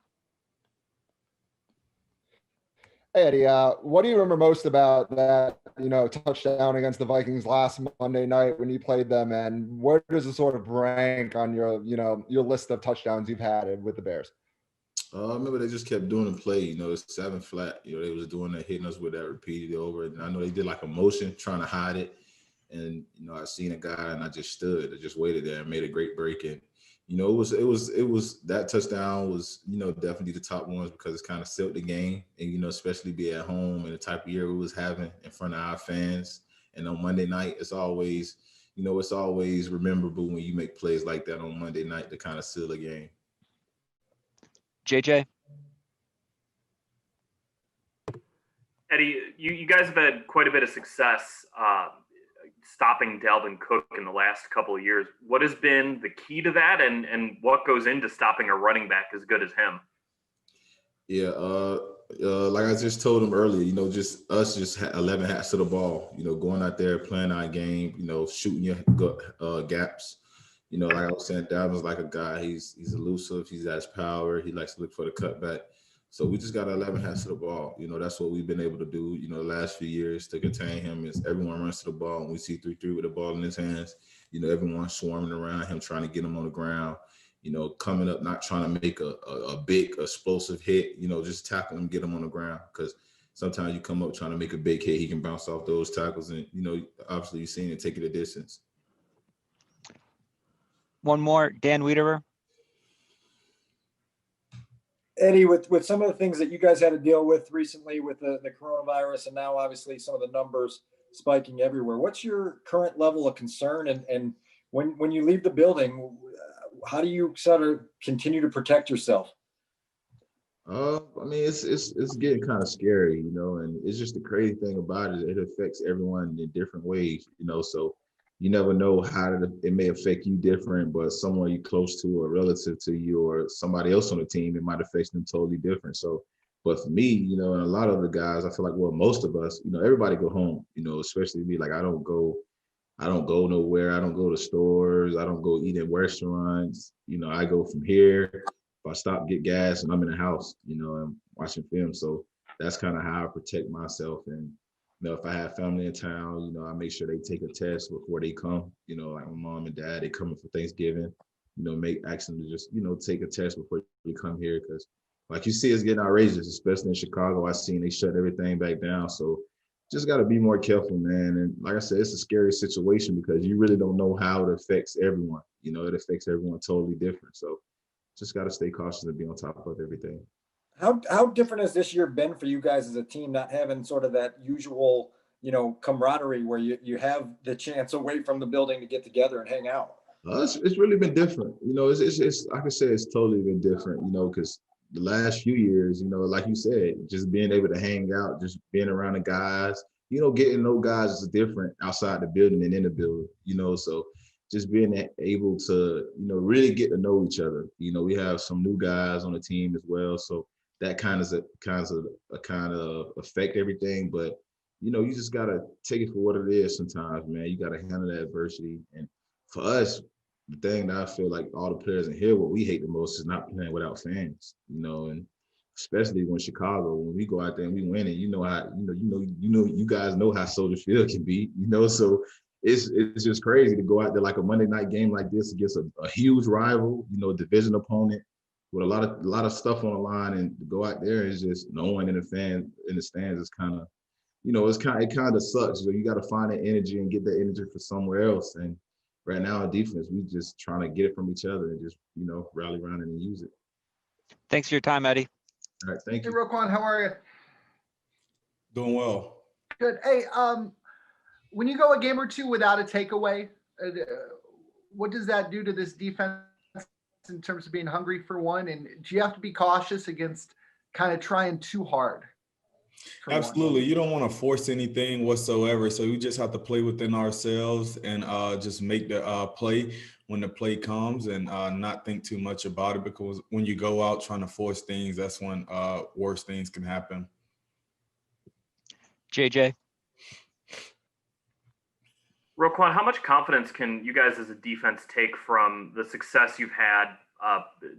Hey, Eddie, what do you remember most about that, touchdown against the Vikings last Monday night when you played them, and where does it sort of rank on your list of touchdowns you've had with the Bears? I remember they just kept doing the play, the 7 flat, they was doing that, hitting us with that repeated over. And I know they did like a motion trying to hide it. And, I seen a guy and I just stood, I just waited there and made a great break. And, it was that touchdown was, definitely the top ones because it's kind of sealed the game, and, especially be at home and the type of year we was having in front of our fans. And on Monday night, it's always memorable when you make plays like that on Monday night to kind of seal the game. JJ. Eddie, you guys have had quite a bit of success stopping Dalvin Cook in the last couple of years. What has been the key to that, and what goes into stopping a running back as good as him? Yeah, like I just told him earlier, just 11 hats to the ball, going out there, playing our game, shooting your gaps. Like I was saying, Dalvin's like a guy, he's elusive, he has power, he likes to look for the cutback. So we just got 11 hats to the ball. That's what we've been able to do, the last few years to contain him. Is everyone runs to the ball, and we see 3-3 with the ball in his hands. Everyone swarming around him, trying to get him on the ground, coming up, not trying to make a big explosive hit, just tackle him, get him on the ground. Because sometimes you come up trying to make a big hit, he can bounce off those tackles. And, obviously you've seen it, take it a distance. One more, Dan Wiederer. Eddie, with some of the things that you guys had to deal with recently with the coronavirus, and now obviously some of the numbers spiking everywhere, what's your current level of concern? And when you leave the building, how do you sort of continue to protect yourself? I mean, it's getting kind of scary, and it's just the crazy thing about it. It affects everyone in different ways, so you never know how it may affect you different, but someone you close to or relative to you or somebody else on the team, it might affect them totally different. So, but for me, and a lot of the guys, I feel like, well, most of us, everybody go home, especially me, like I don't go I don't go nowhere. I don't go to stores. I don't go eat in restaurants. You know, I go from here. If I stop, get gas, and I'm in the house, you know, I'm watching film. So that's kind of how I protect myself. And, you know, if I have family in town, you know, I make sure they take a test before they come. You know, like my mom and dad, they coming for Thanksgiving, you know, ask them to just, you know, take a test before they come here. Because like you see, it's getting outrageous, especially in Chicago. I seen they shut everything back down. So just got to be more careful, man. And like I said, it's a scary situation because you really don't know how it affects everyone. You know, it affects everyone totally different. So just got to stay cautious and be on top of everything. How different has this year been for you guys as a team, not having sort of that usual, you know, camaraderie where you have the chance away from the building to get together and hang out? It's really been different. You know, it's like I said, it's totally been different, you know, because the last few years, you know, like you said, just being able to hang out, just being around the guys, you know, getting those guys is different outside the building and in the building, you know, so just being able to, you know, really get to know each other. You know, we have some new guys on the team as well. So that kind of affect everything. But, you know, you just got to take it for what it is sometimes, man. You got to handle that adversity. And for us, the thing that I feel like all the players in here, what we hate the most is not playing without fans, you know, and especially when Chicago, when we go out there and we win it, you know how, you guys know how Soldier Field can be, you know, so it's just crazy to go out there like a Monday night game like this against a huge rival, you know, a division opponent with a lot of stuff on the line, and to go out there is just no one in the stands is kind of, you know, it kind of sucks. So you got to find that energy and get that energy for somewhere else. And right now on defense, we just trying to get it from each other and just, you know, rally around it and use it. Thanks for your time, Eddie. All right, thank you. Hey, Roquan, how are you? Doing well. Good. Hey, when you go a game or two without a takeaway, what does that do to this defense in terms of being hungry for one? And do you have to be cautious against kind of trying too hard? Absolutely. You don't want to force anything whatsoever. So we just have to play within ourselves and just make the play when the play comes, and not think too much about it, because when you go out trying to force things, that's when worse things can happen. JJ. Roquan, how much confidence can you guys as a defense take from the success you've had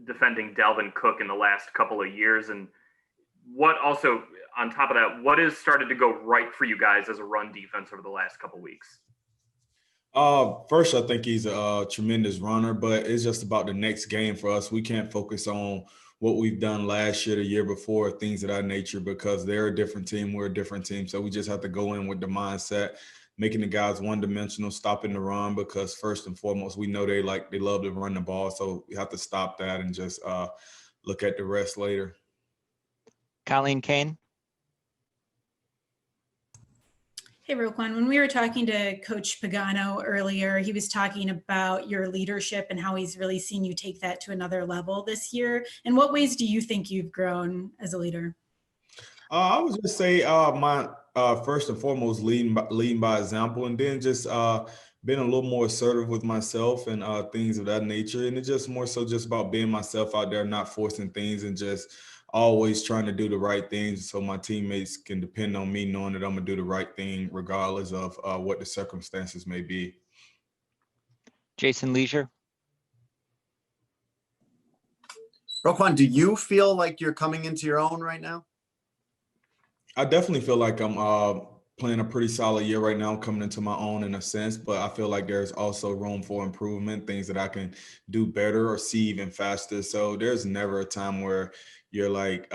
defending Dalvin Cook in the last couple of years? And what also, on top of that, what has started to go right for you guys as a run defense over the last couple of weeks? First, I think he's a tremendous runner, but it's just about the next game for us. We can't focus on what we've done last year, the year before, things of that nature, because they're a different team, we're a different team. So we just have to go in with the mindset, making the guys one-dimensional, stopping the run, because first and foremost, we know they love to run the ball. So we have to stop that and just look at the rest later. Colleen Kane. Hey, Roquan, when we were talking to Coach Pagano earlier, he was talking about your leadership and how he's really seen you take that to another level this year. In what ways do you think you've grown as a leader? I would just say my first and foremost leading by example, and then just being a little more assertive with myself and things of that nature. And it's just more so just about being myself out there, not forcing things, and just always trying to do the right things so my teammates can depend on me, knowing that I'm gonna do the right thing regardless of what the circumstances may be. Jason Leisure. Roquan, do you feel like you're coming into your own right now? I definitely feel like I'm playing a pretty solid year right now, coming into my own in a sense, but I feel like there's also room for improvement, things that I can do better or see even faster. So there's never a time where you're like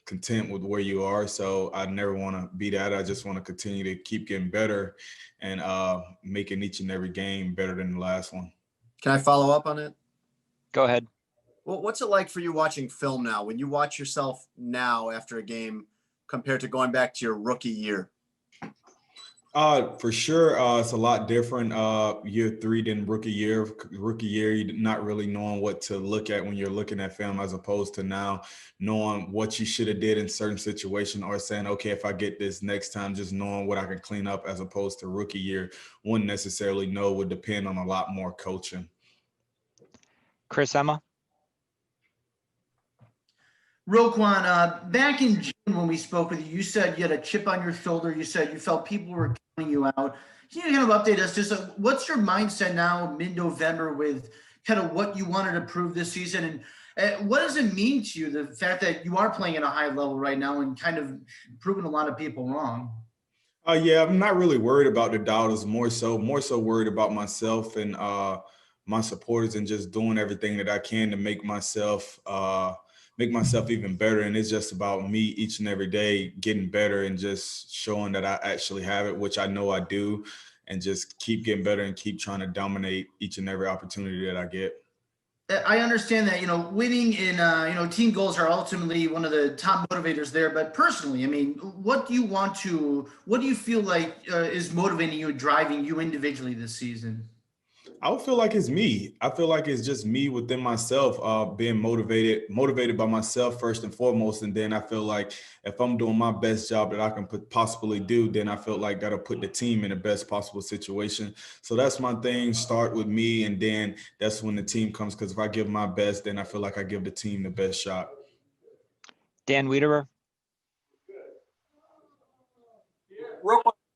content with where you are. So I never want to be that. I just want to continue to keep getting better and making each and every game better than the last one. Can I follow up on it? Go ahead. Well, what's it like for you watching film now? When you watch yourself now after a game compared to going back to your rookie year? For sure, it's a lot different year 3 than rookie year. Rookie year, you're not really knowing what to look at when you're looking at film, as opposed to now knowing what you should have did in certain situations, or saying, okay, if I get this next time, just knowing what I can clean up, as opposed to rookie year, wouldn't necessarily know, would depend on a lot more coaching. Chris Emma. Roquan, back in June when we spoke with you, you said you had a chip on your shoulder. You said you felt people were you out. Can you kind of update us? Just what's your mindset now, mid-November, with kind of what you wanted to prove this season, and what does it mean to you, the fact that you are playing at a high level right now and kind of proving a lot of people wrong? Yeah, I'm not really worried about the dollars. More so worried about myself and my supporters, and just doing everything that I can to make myself even better. And it's just about me each and every day getting better and just showing that I actually have it, which I know I do, and just keep getting better and keep trying to dominate each and every opportunity that I get. I understand that, winning in, team goals are ultimately one of the top motivators there. But personally, I mean, what do you feel like is motivating you, driving you individually this season? I would feel like it's me. I feel like it's just me within myself, being motivated by myself first and foremost. And then I feel like if I'm doing my best job that I can possibly do, then I feel like that'll put the team in the best possible situation. So that's my thing. Start with me, and then that's when the team comes. Because if I give my best, then I feel like I give the team the best shot. Dan Wiederer.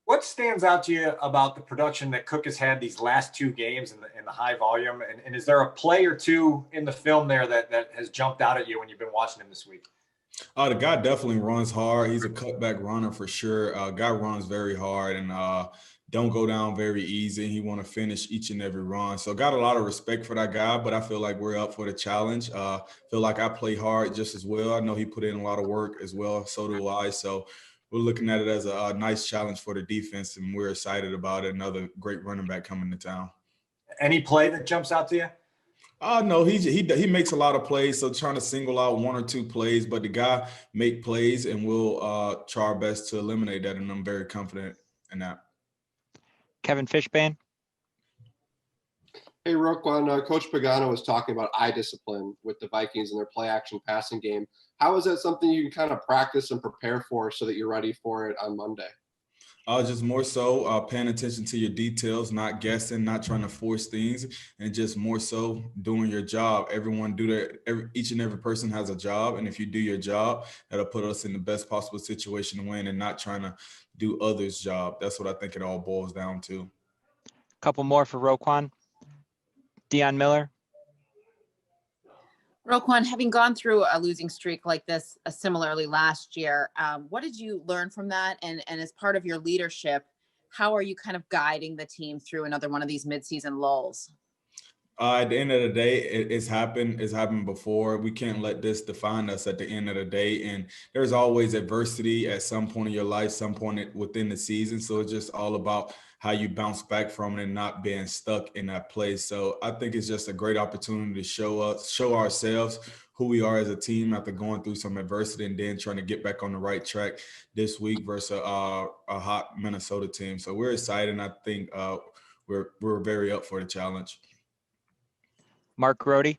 What stands out to you about the production that Cook has had these last two games in the high volume? And is there a play or two in the film there that has jumped out at you when you've been watching him this week? The guy definitely runs hard. He's a cutback runner for sure. Guy runs very hard and don't go down very easy. He want to finish each and every run. So got a lot of respect for that guy, but I feel like we're up for the challenge. Feel like I play hard just as well. I know he put in a lot of work as well. So do I. So we're looking at it as a nice challenge for the defense, and we're excited about it. Another great running back coming to town. Any play that jumps out to you? No, he makes a lot of plays. So trying to single out one or two plays, but the guy make plays, and we'll try our best to eliminate that. And I'm very confident in that. Kevin Fishbane. Hey, Roquan, Coach Pagano was talking about eye discipline with the Vikings and their play action passing game. How is that something you can kind of practice and prepare for so that you're ready for it on Monday? Just more so paying attention to your details, not guessing, not trying to force things, and just more so doing your job. Everyone each and every person has a job. And if you do your job, that'll put us in the best possible situation to win, and not trying to do others' job. That's what I think it all boils down to. Couple more for Roquan. Deion Miller. Roquan, having gone through a losing streak like this similarly last year, what did you learn from that? And as part of your leadership, how are you kind of guiding the team through another one of these midseason lulls? At the end of the day, it's happened before. We can't let this define us at the end of the day. And there's always adversity at some point in your life, some point within the season. So it's just all about how you bounce back from it and not being stuck in that place. So I think it's just a great opportunity to show ourselves who we are as a team after going through some adversity, and then trying to get back on the right track this week versus a hot Minnesota team. So we're excited, and I think we're very up for the challenge. Mark Grody.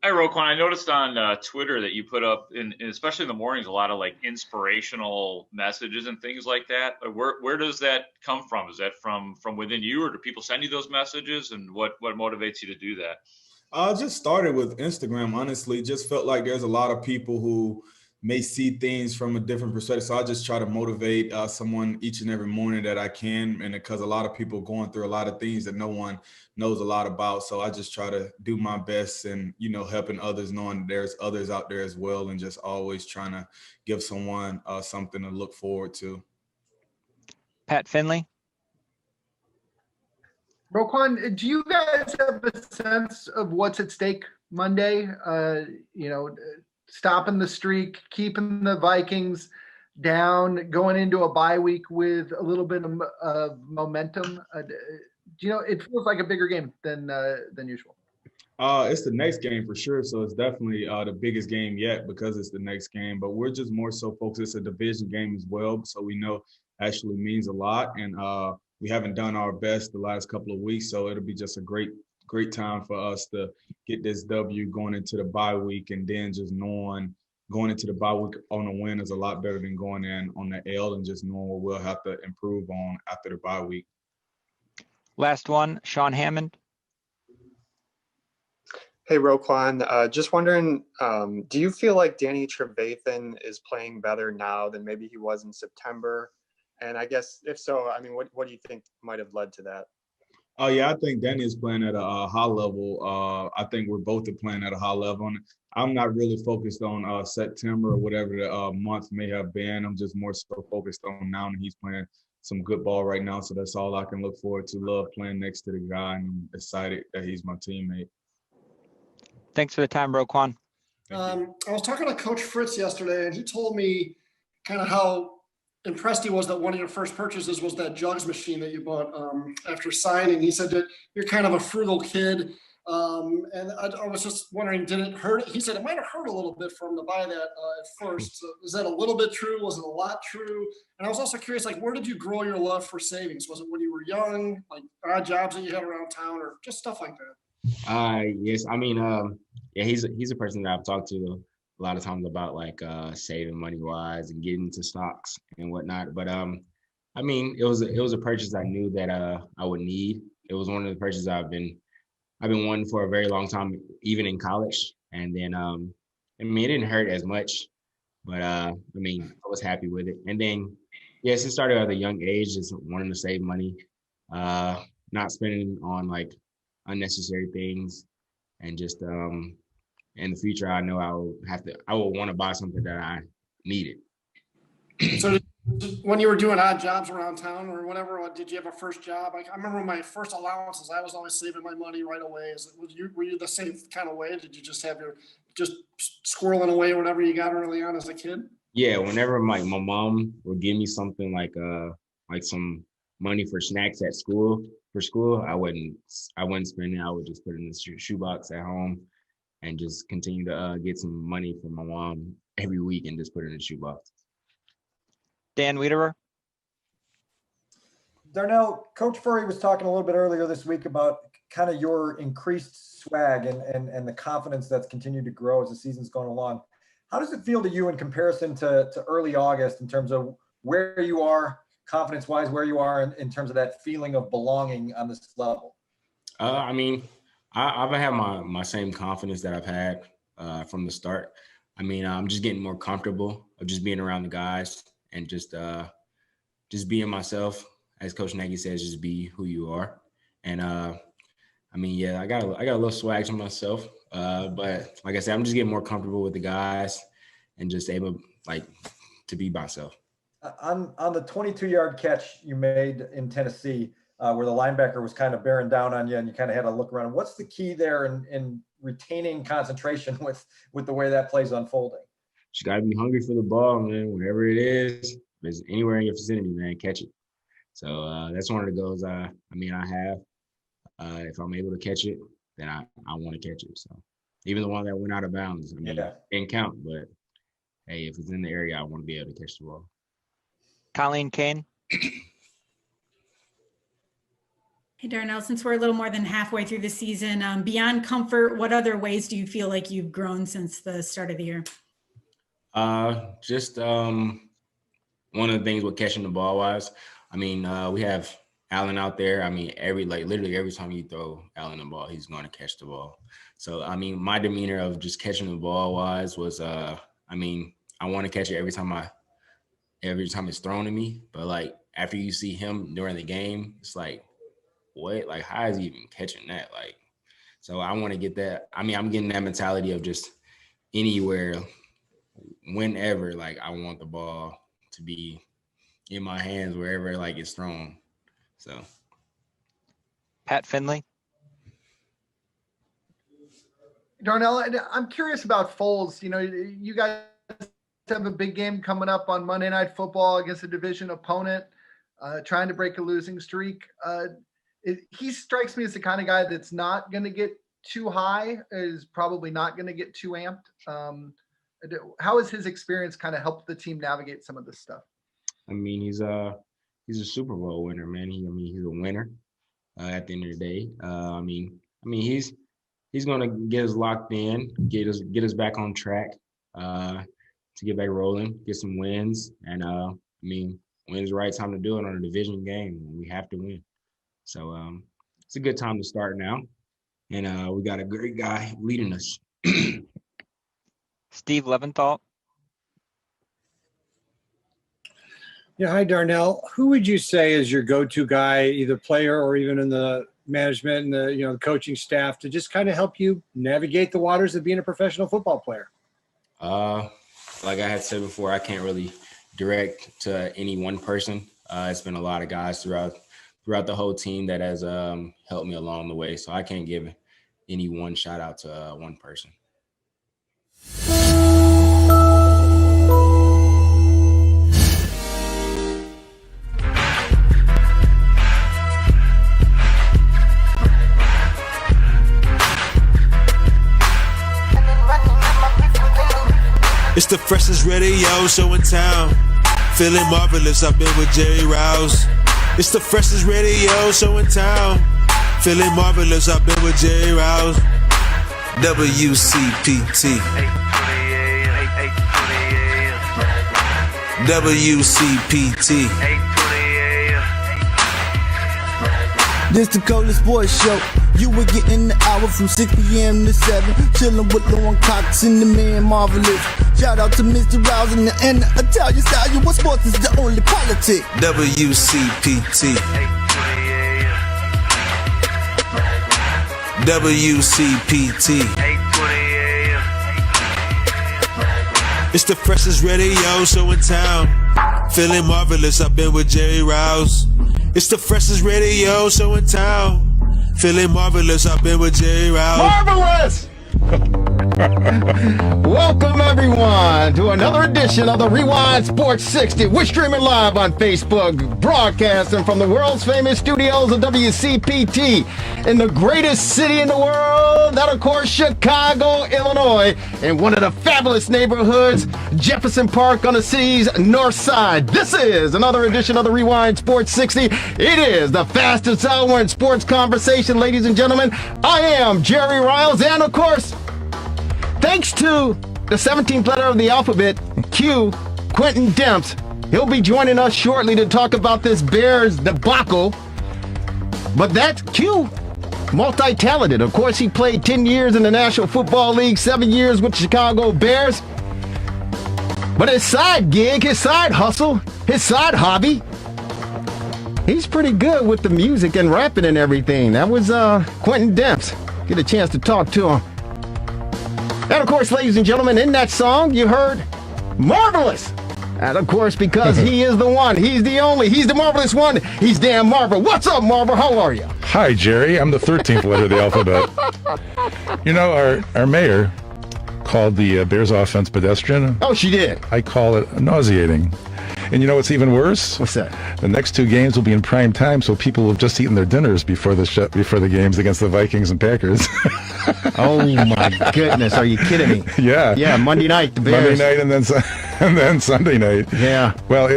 Hi, Roquan. I noticed on Twitter that you put up, especially in the mornings, a lot of like inspirational messages and things like that. Where does that come from? Is that from within you, or do people send you those messages? And what motivates you to do that? I just started with Instagram, honestly. Just felt like there's a lot of people who may see things from a different perspective. So I just try to motivate someone each and every morning that I can. And because a lot of people going through a lot of things that no one knows a lot about. So I just try to do my best, and, helping others, knowing there's others out there as well, and just always trying to give someone something to look forward to. Pat Finley. Roquan, do you guys have a sense of what's at stake Monday? Stopping the streak, keeping the Vikings down, going into a bye week with a little bit of momentum. It feels like a bigger game than usual. It's the next game for sure. So it's definitely the biggest game yet, because it's the next game. But we're just more so focused. It's a division game as well. So we know actually means a lot. And we haven't done our best the last couple of weeks. So it'll be just a great time for us to get this W going into the bye week, and then just knowing going into the bye week on a win is a lot better than going in on the L, and just knowing what we'll have to improve on after the bye week. Last one, Sean Hammond. Hey, Roquan, just wondering, do you feel like Danny Trevathan is playing better now than maybe he was in September? And I guess if so, I mean, what do you think might have led to that? Oh yeah, I think Danny is playing at a high level. I think we're both are playing at a high level. And I'm not really focused on September or whatever the month may have been. I'm just more so focused on now, and he's playing some good ball right now. So that's all I can look forward to. Love playing next to the guy, and I'm excited that he's my teammate. Thanks for the time, Roquan. I was talking to Coach Fritz yesterday, and he told me kind of how impressed he was that one of your first purchases was that jugs machine that you bought after signing. He said that you're kind of a frugal kid. And I was just wondering, did it hurt? He said it might have hurt a little bit for him to buy that at first. So is that a little bit true? Was it a lot true? And I was also curious, like, where did you grow your love for savings? Was it when you were young, like odd jobs that you had around town, or just stuff like that? Yes, I mean, yeah, he's a person that I've talked to a lot of times about like saving money wise and getting into stocks and whatnot. But I mean, it was a purchase I knew that I would need. It was one of the purchases I've been wanting for a very long time, even in college. And then I mean, it didn't hurt as much, but I mean, I was happy with it. And then yes, it started at a young age, just wanting to save money, not spending on like unnecessary things, and just in the future, I know I will want to buy something that I needed. So when you were doing odd jobs around town or whatever, did you have a first job? I remember my first allowances, I was always saving my money right away. Were you the same kind of way? Did you just have just squirreling away whatever you got early on as a kid? Yeah, whenever my mom would give me something like some money for snacks at school, I wouldn't spend it. I would just put it in the shoebox at home and just continue to get some money from my mom every week and just put it in the shoebox. Dan Wiederer. Darnell, Coach Furry was talking a little bit earlier this week about kind of your increased swag and the confidence that's continued to grow as the season's gone along. How does it feel to you in comparison to early August in terms of where you are, confidence-wise, where you are in terms of that feeling of belonging on this level? I mean, I've had my same confidence that I've had from the start. I mean, I'm just getting more comfortable of just being around the guys and just being myself. As Coach Nagy says, just be who you are. And I mean, yeah, I got a little swag to myself, but like I said, I'm just getting more comfortable with the guys and just able like to be myself. On the 22-yard catch you made in Tennessee, where the linebacker was kind of bearing down on you and you kind of had to look around. What's the key there in retaining concentration with the way that play's unfolding? Just got to be hungry for the ball, man. Whatever it is, if it's anywhere in your vicinity, man, catch it. So that's one of the goals I have. If I'm able to catch it, then I want to catch it. So even the one that went out of bounds, I mean, it didn't count, but hey, if it's in the area, I want to be able to catch the ball. Colleen Kane. Hey, Darnell, since we're a little more than halfway through the season, beyond comfort, what other ways do you feel like you've grown since the start of the year? Just one of the things with catching the ball wise, I mean, we have Allen out there. I mean, literally every time you throw Allen the ball, he's going to catch the ball. So, I mean, my demeanor of just catching the ball wise was, I mean, I want to catch it every time it's thrown to me. But like after you see him during the game, it's like, what? Like, how is he even catching that? Like, so I want to get that. I mean, I'm getting that mentality of just anywhere, whenever, like, I want the ball to be in my hands wherever like it's thrown. So Pat Finley. Darnell, I'm curious about Foles. You know, you guys have a big game coming up on Monday Night Football against a division opponent, trying to break a losing streak. He strikes me as the kind of guy that's not going to get too high, is probably not going to get too amped. How has his experience kind of helped the team navigate some of this stuff? I mean, he's a Super Bowl winner, man. He's a winner at the end of the day. I mean, he's gonna get us locked in, get us back on track, to get back rolling, get some wins, and I mean, when's the right time to do it on a division game? We have to win. So it's a good time to start now, and we got a great guy leading us. Steve Leventhal. Yeah, hi Darnell. Who would you say is your go-to guy, either player or even in the management and the coaching staff, to just kind of help you navigate the waters of being a professional football player? Like I had said before, I can't really direct to any one person. It's been a lot of guys throughout the whole team that has helped me along the way. So I can't give any one shout out to one person. It's the freshest radio show in town. Feeling marvelous, I've been with Jerry Riles. It's the freshest radio show in town. Feeling marvelous, I've been with Jerry Riles. WCPT. WCPT. This the coldest sports show. You were getting the hour from 6 p.m. to 7. Chillin' with Lauren Cox and the man Marvelous. Shout out to Mr. Riles and the Italian style. You what sports is the only politic. WCPT. WCPT. It's the freshest radio show in town. Feeling marvelous, I've been with Jerry Riles. It's the freshest radio show in town. Feeling marvelous, I've been with Jerry Riles. Marvelous! Welcome everyone to another edition of the Rewind Sports 60. We're streaming live on Facebook, broadcasting from the world's famous studios of WCPT in the greatest city in the world, that of course Chicago, Illinois, in one of the fabulous neighborhoods, Jefferson Park on the city's north side. This is another edition of the Rewind Sports 60. It is the fastest hour in sports conversation, ladies and gentlemen. I am Jerry Riles, and of course, thanks to the 17th letter of the alphabet, Q, Quentin Demps. He'll be joining us shortly to talk about this Bears debacle. But that's Q, multi-talented. Of course, he played 10 years in the National Football League, 7 years with the Chicago Bears. But his side gig, his side hustle, his side hobby, he's pretty good with the music and rapping and everything. That was Quentin Demps. Get a chance to talk to him. And of course, ladies and gentlemen, in that song, you heard Marvelous. And of course, because he is the one, he's the only, he's the marvelous one, he's Dan Marver. What's up, Marver? How are you? Hi, Jerry. I'm the 13th letter of the alphabet. You know, our mayor called the Bears offense pedestrian. Oh, she did. I call it nauseating. And you know what's even worse? What's that? The next two games will be in prime time, so people have just eaten their dinners before the games against the Vikings and Packers. Oh my goodness! Are you kidding me? Yeah. Yeah. Monday night, the Bears. Monday night and then Sunday night. Yeah. Well,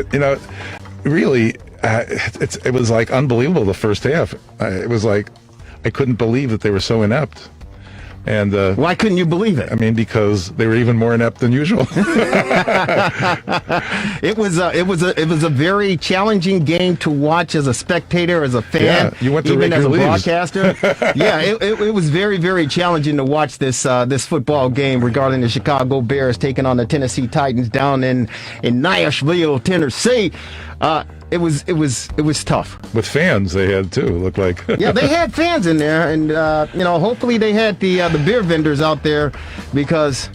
really, it was like unbelievable the first half. It was like I couldn't believe that they were so inept. And why couldn't you believe it? I mean, because they were even more inept than usual. It was a very challenging game to watch as a spectator, as a fan, yeah, you went to even as a leaves. broadcaster. Yeah, it was very, very challenging to watch this football game regarding the Chicago Bears taking on the Tennessee Titans down in Nashville, Tennessee. It was tough. With fans, they had too. Looked like. Yeah, they had fans in there, and hopefully they had the beer vendors out there, because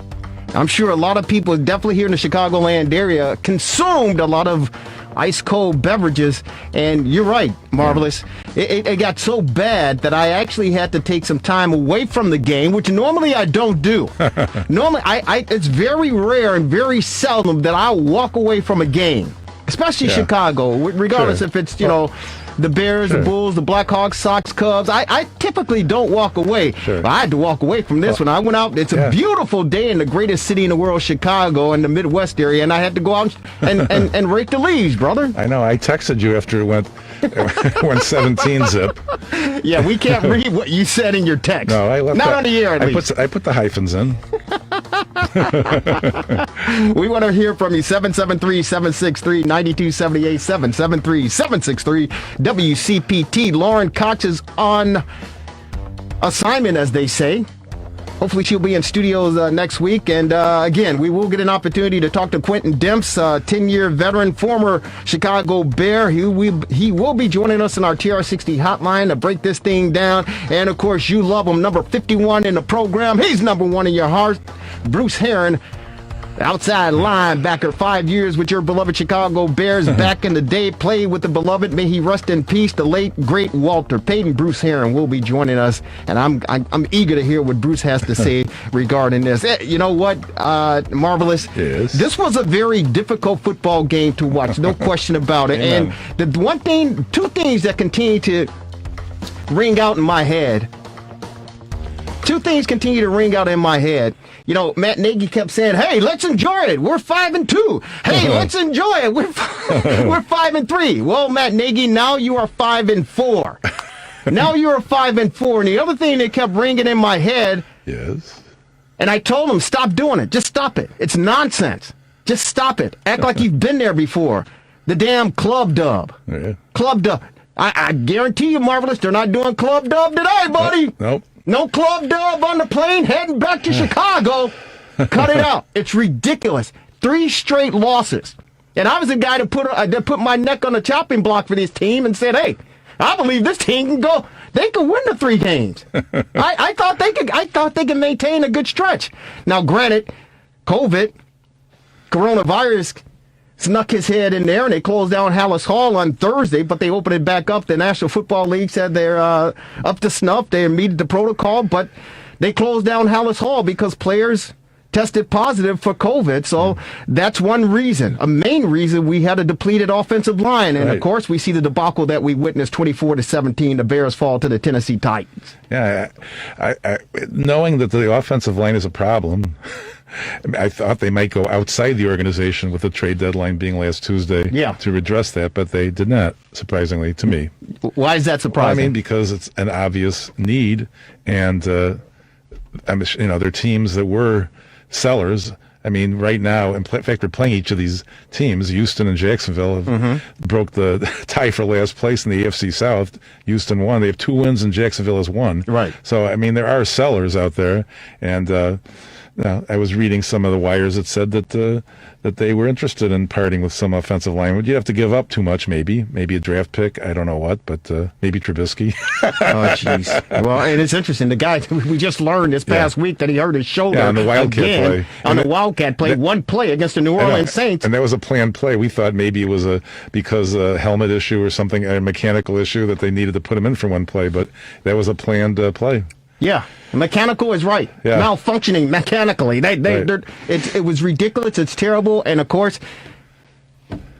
I'm sure a lot of people, definitely here in the Chicagoland area, consumed a lot of ice cold beverages. And you're right, Marvelous. It got so bad that I actually had to take some time away from the game, which normally I don't do. Normally, it's very rare and very seldom that I walk away from a game. Especially Chicago, regardless if it's, the Bears, the Bulls, the Blackhawks, Sox, Cubs. I typically don't walk away. But I had to walk away from this one. I went out. It's a beautiful day in the greatest city in the world, Chicago, in the Midwest area, and I had to go out and rake the leaves, brother. I know. I texted you after it went 17 zip. Yeah, we can't read what you said in your text. No, I left Not on the air, at least. I put the hyphens in. We want to hear from you. 773-763-9278. 773-763-WCPT. Lauren Cox is on assignment, as they say. Hopefully she'll be in studios next week. And again, we will get an opportunity to talk to Quentin Demps, 10-year veteran, former Chicago Bear. He will be joining us in our TR60 hotline to break this thing down. And, of course, you love him, number 51 in the program. He's number 1 in your heart, Bruce Herron. Outside linebacker, 5 years with your beloved Chicago Bears. Back in the day, played with the beloved, may he rest in peace, the late, great Walter Payton. Bruce Herron will be joining us, and I'm eager to hear what Bruce has to say regarding this. You know what, Marvelous? Yes. This was a very difficult football game to watch, no question about it. Amen. And the two things that continue to ring out in my head. Two things continue to ring out in my head. You know, Matt Nagy kept saying, "Hey, let's enjoy it. We're 5-2. Hey, let's enjoy it. We're 5-3." Well, Matt Nagy, now you are 5-4. Now you are 5-4. And the other thing that kept ringing in my head, yes, and I told him, "Stop doing it. Just stop it. It's nonsense. Just stop it. Act like you've been there before." The damn club dub. Yeah. Club dub. I guarantee you, Marvelous, they're not doing club dub today, buddy. Nope. No club dub on the plane heading back to Chicago. Cut it out. It's ridiculous. 3 straight losses. And I was the guy that put my neck on the chopping block for this team and said, "Hey, I believe this team can go. They can win the 3 games." I thought they could maintain a good stretch. Now, granted, coronavirus snuck his head in there, and they closed down Hallis Hall on Thursday, but they opened it back up. The National Football League said they're up to snuff. They meted the protocol, but they closed down Hallis Hall because players tested positive for COVID. So that's one reason, a main reason we had a depleted offensive line. And, of course, we see the debacle that we witnessed 24-17. The Bears fall to the Tennessee Titans. Yeah, I knowing that the offensive line is a problem, I thought they might go outside the organization with the trade deadline being last Tuesday to address that, but they did not, surprisingly, to me. Why is that surprising? Well, I mean, because it's an obvious need, and they're teams that were sellers. I mean, right now, in fact, they're playing each of these teams. Houston and Jacksonville have broke the tie for last place in the AFC South. Houston won. They have 2 wins, and Jacksonville has 1. Right. So, I mean, there are sellers out there, and I was reading some of the wires that said that they were interested in parting with some offensive line. Would you have to give up too much? Maybe a draft pick. I don't know what, but maybe Trubisky. Oh, jeez. Well, and it's interesting. The guy we just learned this past week that he hurt his shoulder on the Wildcat play. On the Wildcat play, one play against the New Orleans Saints, and that was a planned play. We thought maybe it was because a helmet issue or something, a mechanical issue that they needed to put him in for one play, but that was a planned play. Yeah, mechanical is right. Yeah. Malfunctioning mechanically. It was ridiculous. It's terrible. And, of course,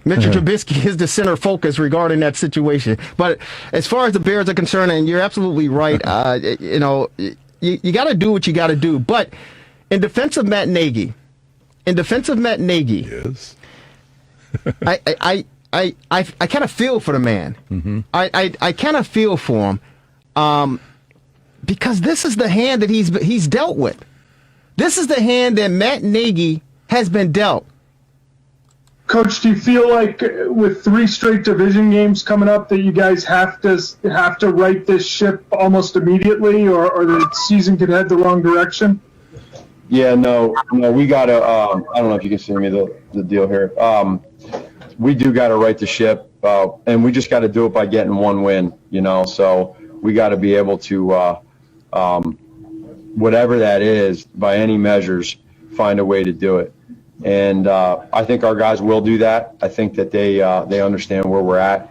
Mr. Trubisky is the center focus regarding that situation. But as far as the Bears are concerned, and you're absolutely right, you got to do what you got to do. But in defense of Matt Nagy, yes. I kind of feel for the man. Mm-hmm. I kind of feel for him. Because this is the hand that he's dealt with. This is the hand that Matt Nagy has been dealt. Coach, do you feel like with 3 straight division games coming up that you guys have to right this ship almost immediately, or the season could head the wrong direction? Yeah, no, we got to. I don't know if you can see me the deal here. We do got to right the ship, and we just got to do it by getting 1 win. So we got to be able to. Whatever that is, by any measures, find a way to do it. And I think our guys will do that. I think that they understand where we're at.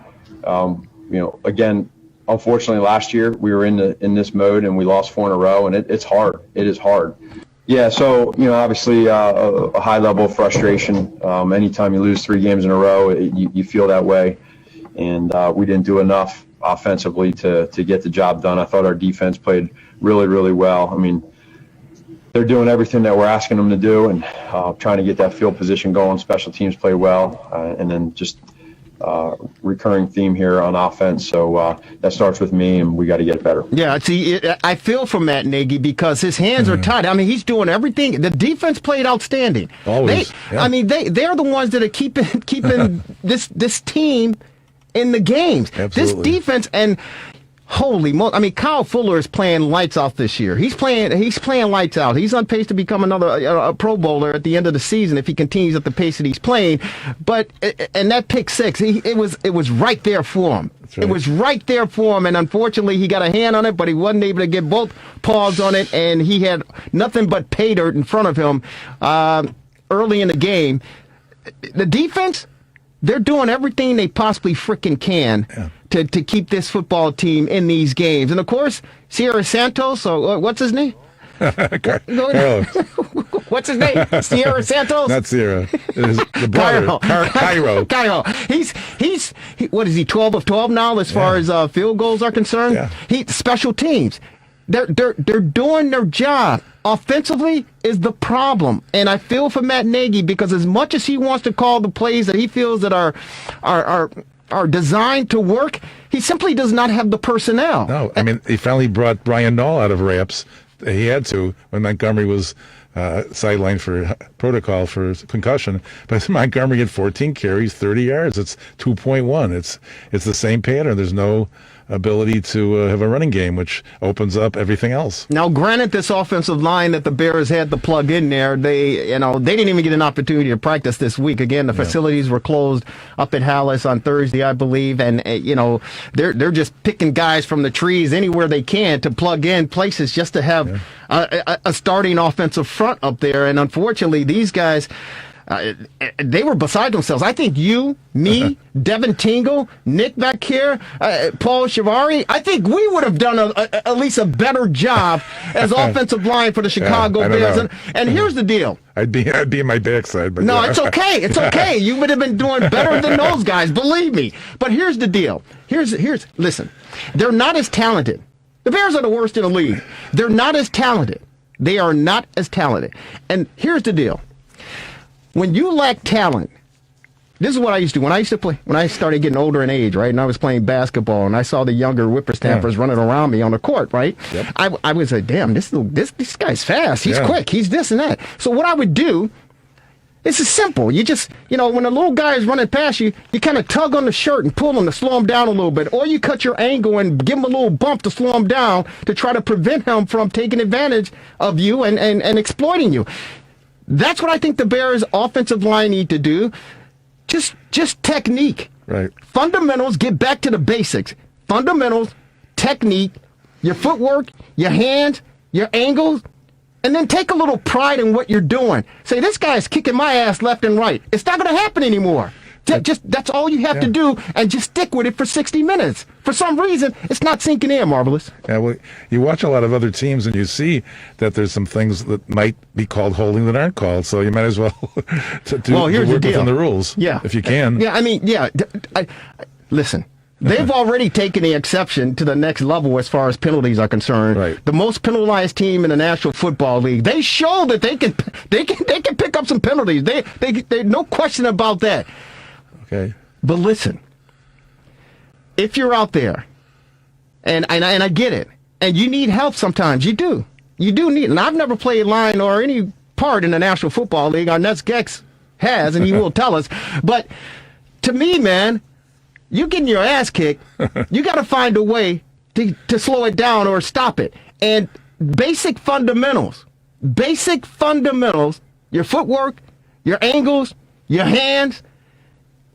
Again, unfortunately, last year we were in this mode and we lost 4 in a row, and it's hard. It is hard. Yeah, so obviously a high level of frustration. Anytime you lose 3 games in a row, you feel that way. And we didn't do enough offensively to get the job done. I thought our defense played really, really well. I mean, they're doing everything that we're asking them to do, and trying to get that field position going. Special teams play well, and then just recurring theme here on offense. So that starts with me, and we got to get it better. Yeah, see, I feel for Matt Nagy because his hands are tied. I mean, he's doing everything. The defense played outstanding. Always. I mean, they're the ones that are keeping this team in the games. Absolutely. This defense, and Holy moly! I mean, Kyle Fuller is playing lights out this year. He's playing lights out. He's on pace to become another a Pro Bowler at the end of the season if he continues at the pace that he's playing. But and that pick six, it was right there for him. Right. It was right there for him, and unfortunately, he got a hand on it, but he wasn't able to get both paws on it, and he had nothing but pay dirt in front of him early in the game. The defense, they're doing everything they possibly freaking can to keep this football team in these games. And, of course, Sierra Santos, or what's his name? What's his name? Sierra Santos? Not Sierra. It is the brother. Cairo. He's what is he, 12 of 12 now as far as field goals are concerned? Yeah. Special teams. They're doing their job. Offensively is the problem, and I feel for Matt Nagy because as much as he wants to call the plays that he feels that are designed to work, he simply does not have the personnel. No, I mean he finally brought Brian Dahl out of wraps. He had to when Montgomery was sidelined for protocol for concussion. But Montgomery had 14 carries, 30 yards. It's 2.1. It's the same pattern. There's no ability to have a running game, which opens up everything else. Now, granted, this offensive line that the Bears had to plug in there, they didn't even get an opportunity to practice this week. Again, the facilities were closed up at Hallis on Thursday, I believe, and they're just picking guys from the trees anywhere they can to plug in places just to have a starting offensive front up there. And unfortunately, these guys, they were beside themselves. I think you, me, Devin Tingle, Nick back here, Paul Shivari, I think we would have done at least a better job as offensive line for the Chicago Bears. And here's the deal. I'd be in my backside. But no, it's okay. It's okay. You would have been doing better than those guys, believe me. But here's the deal. Listen, they're not as talented. The Bears are the worst in the league. They're not as talented. They are not as talented. And here's the deal. When you lack talent, this is what I used to do. When I started getting older in age, right, and I was playing basketball, and I saw the younger whippersnappers running around me on the court, right, I was like, damn, this guy's fast. He's quick. He's this and that. So what I would do, this is simple. You just, when a little guy is running past you, you kind of tug on the shirt and pull him to slow him down a little bit, or you cut your angle and give him a little bump to slow him down to try to prevent him from taking advantage of you and exploiting you. That's what I think the Bears' offensive line need to do. Just technique. Right. Fundamentals, get back to the basics. Fundamentals, technique, your footwork, your hands, your angles, and then take a little pride in what you're doing. Say, this guy's kicking my ass left and right. It's not going to happen anymore. That's all you have to do, and just stick with it for 60 minutes. For some reason, it's not sinking in, Marvelous. Yeah, well, you watch a lot of other teams, and you see that there's some things that might be called holding that aren't called. So you might as well work within the rules, if you can. Yeah, I mean, listen. They've already taken the exception to the next level as far as penalties are concerned. Right. The most penalized team in the National Football League. They show that they can pick up some penalties. They no question about that. Okay. But listen, if you're out there, and I get it, and you need help sometimes, you do need it. And I've never played line or any part in the National Football League. Our Nets Gex has, and he will tell us. But to me, man, you're getting your ass kicked. You got to find a way to slow it down or stop it. And basic fundamentals, your footwork, your angles, your hands.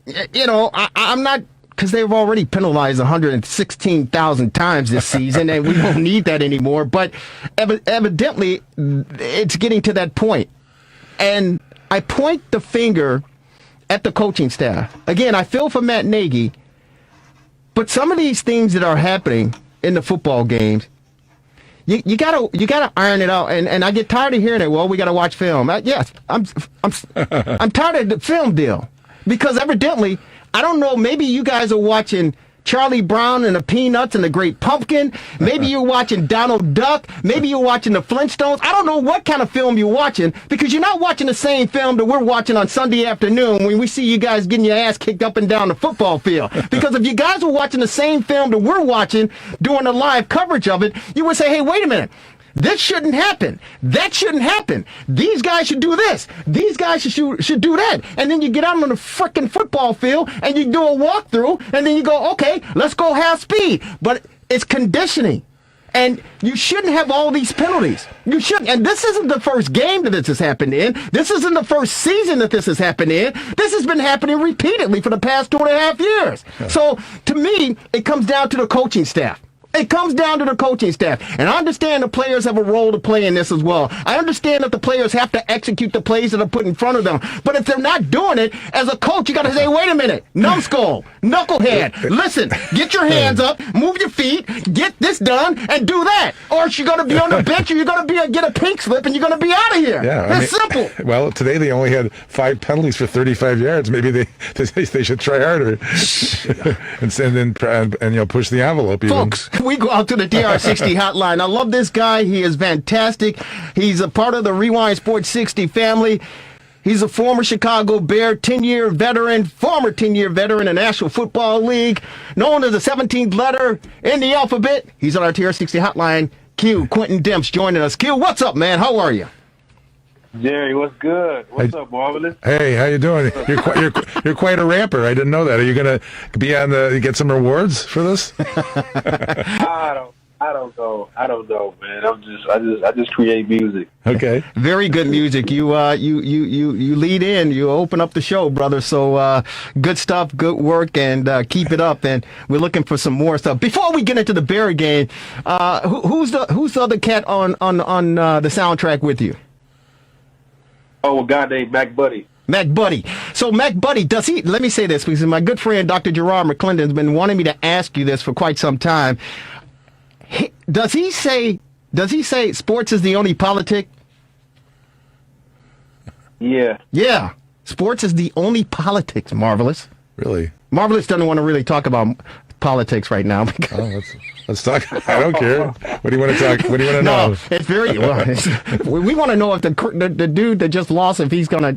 I'm not, because they've already penalized 116,000 times this season, and we don't need that anymore. But evidently, it's getting to that point. And I point the finger at the coaching staff. Again, I feel for Matt Nagy, but some of these things that are happening in the football games, you gotta iron it out. And I get tired of hearing it. Well, we gotta watch film. Yes, I'm tired of the film deal. Because evidently, I don't know, maybe you guys are watching Charlie Brown and the Peanuts and the Great Pumpkin. Maybe you're watching Donald Duck. Maybe you're watching the Flintstones. I don't know what kind of film you're watching, because you're not watching the same film that we're watching on Sunday afternoon when we see you guys getting your ass kicked up and down the football field. Because if you guys were watching the same film that we're watching during the live coverage of it, you would say, hey, wait a minute. This shouldn't happen. That shouldn't happen. These guys should do this. These guys should do that. And then you get out on the frickin' football field and you do a walkthrough, and then you go, okay, let's go half speed. But It's conditioning. And you shouldn't have all these penalties. You shouldn't. And this isn't the first game that this has happened in. This isn't the first season that this has happened in. This has been happening repeatedly for the past 2.5 years. So, to me, it comes down to the coaching staff. It comes down to the coaching staff. And I understand the players have a role to play in this as well. I understand that the players have to execute the plays that are put in front of them. But if they're not doing it, as a coach, you got to say, wait a minute, numbskull, knucklehead, listen, get your hands up, move your feet, get this done, and do that. Or you're going to be on the bench, or you're going to get a pink slip, and you're going to be out of here. Yeah, it's simple. Well, today they only had 5 penalties for 35 yards. Maybe they should try harder and push the envelope even. Folks, we go out to the DR60 hotline. I love this guy. He is fantastic. He's a part of the Rewind Sports 60 family. He's a former Chicago Bear, 10-year veteran, former 10-year veteran in the National Football League, known as the 17th letter in the alphabet. He's on our TR60 hotline. Q, Quentin Demps joining us. Q, what's up, man? How are you? Jerry, what's good? What's up, Marvelous? Hey, how you doing? You're quite a rapper. I didn't know that. Are you gonna be get some rewards for this? I don't know, man. I just create music. Okay. Very good music. You lead in. You open up the show, brother. So good stuff, good work, and keep it up. And we're looking for some more stuff. Before we get into the Bear game, who's the other cat on the soundtrack with you? Oh, a guy named Mac Buddy. Mac Buddy. So Mac Buddy, does he? Let me say this because my good friend Dr. Gerard McClendon's been wanting me to ask you this for quite some time. Does he say sports is the only politic? Yeah. Yeah. Sports is the only politics, Marvelous. Really? Marvelous doesn't want to really talk about politics right now. Let's talk. I don't care. What do you want to talk? What do you want to know? No, it's very. We want to know if the dude that just lost, if he's gonna,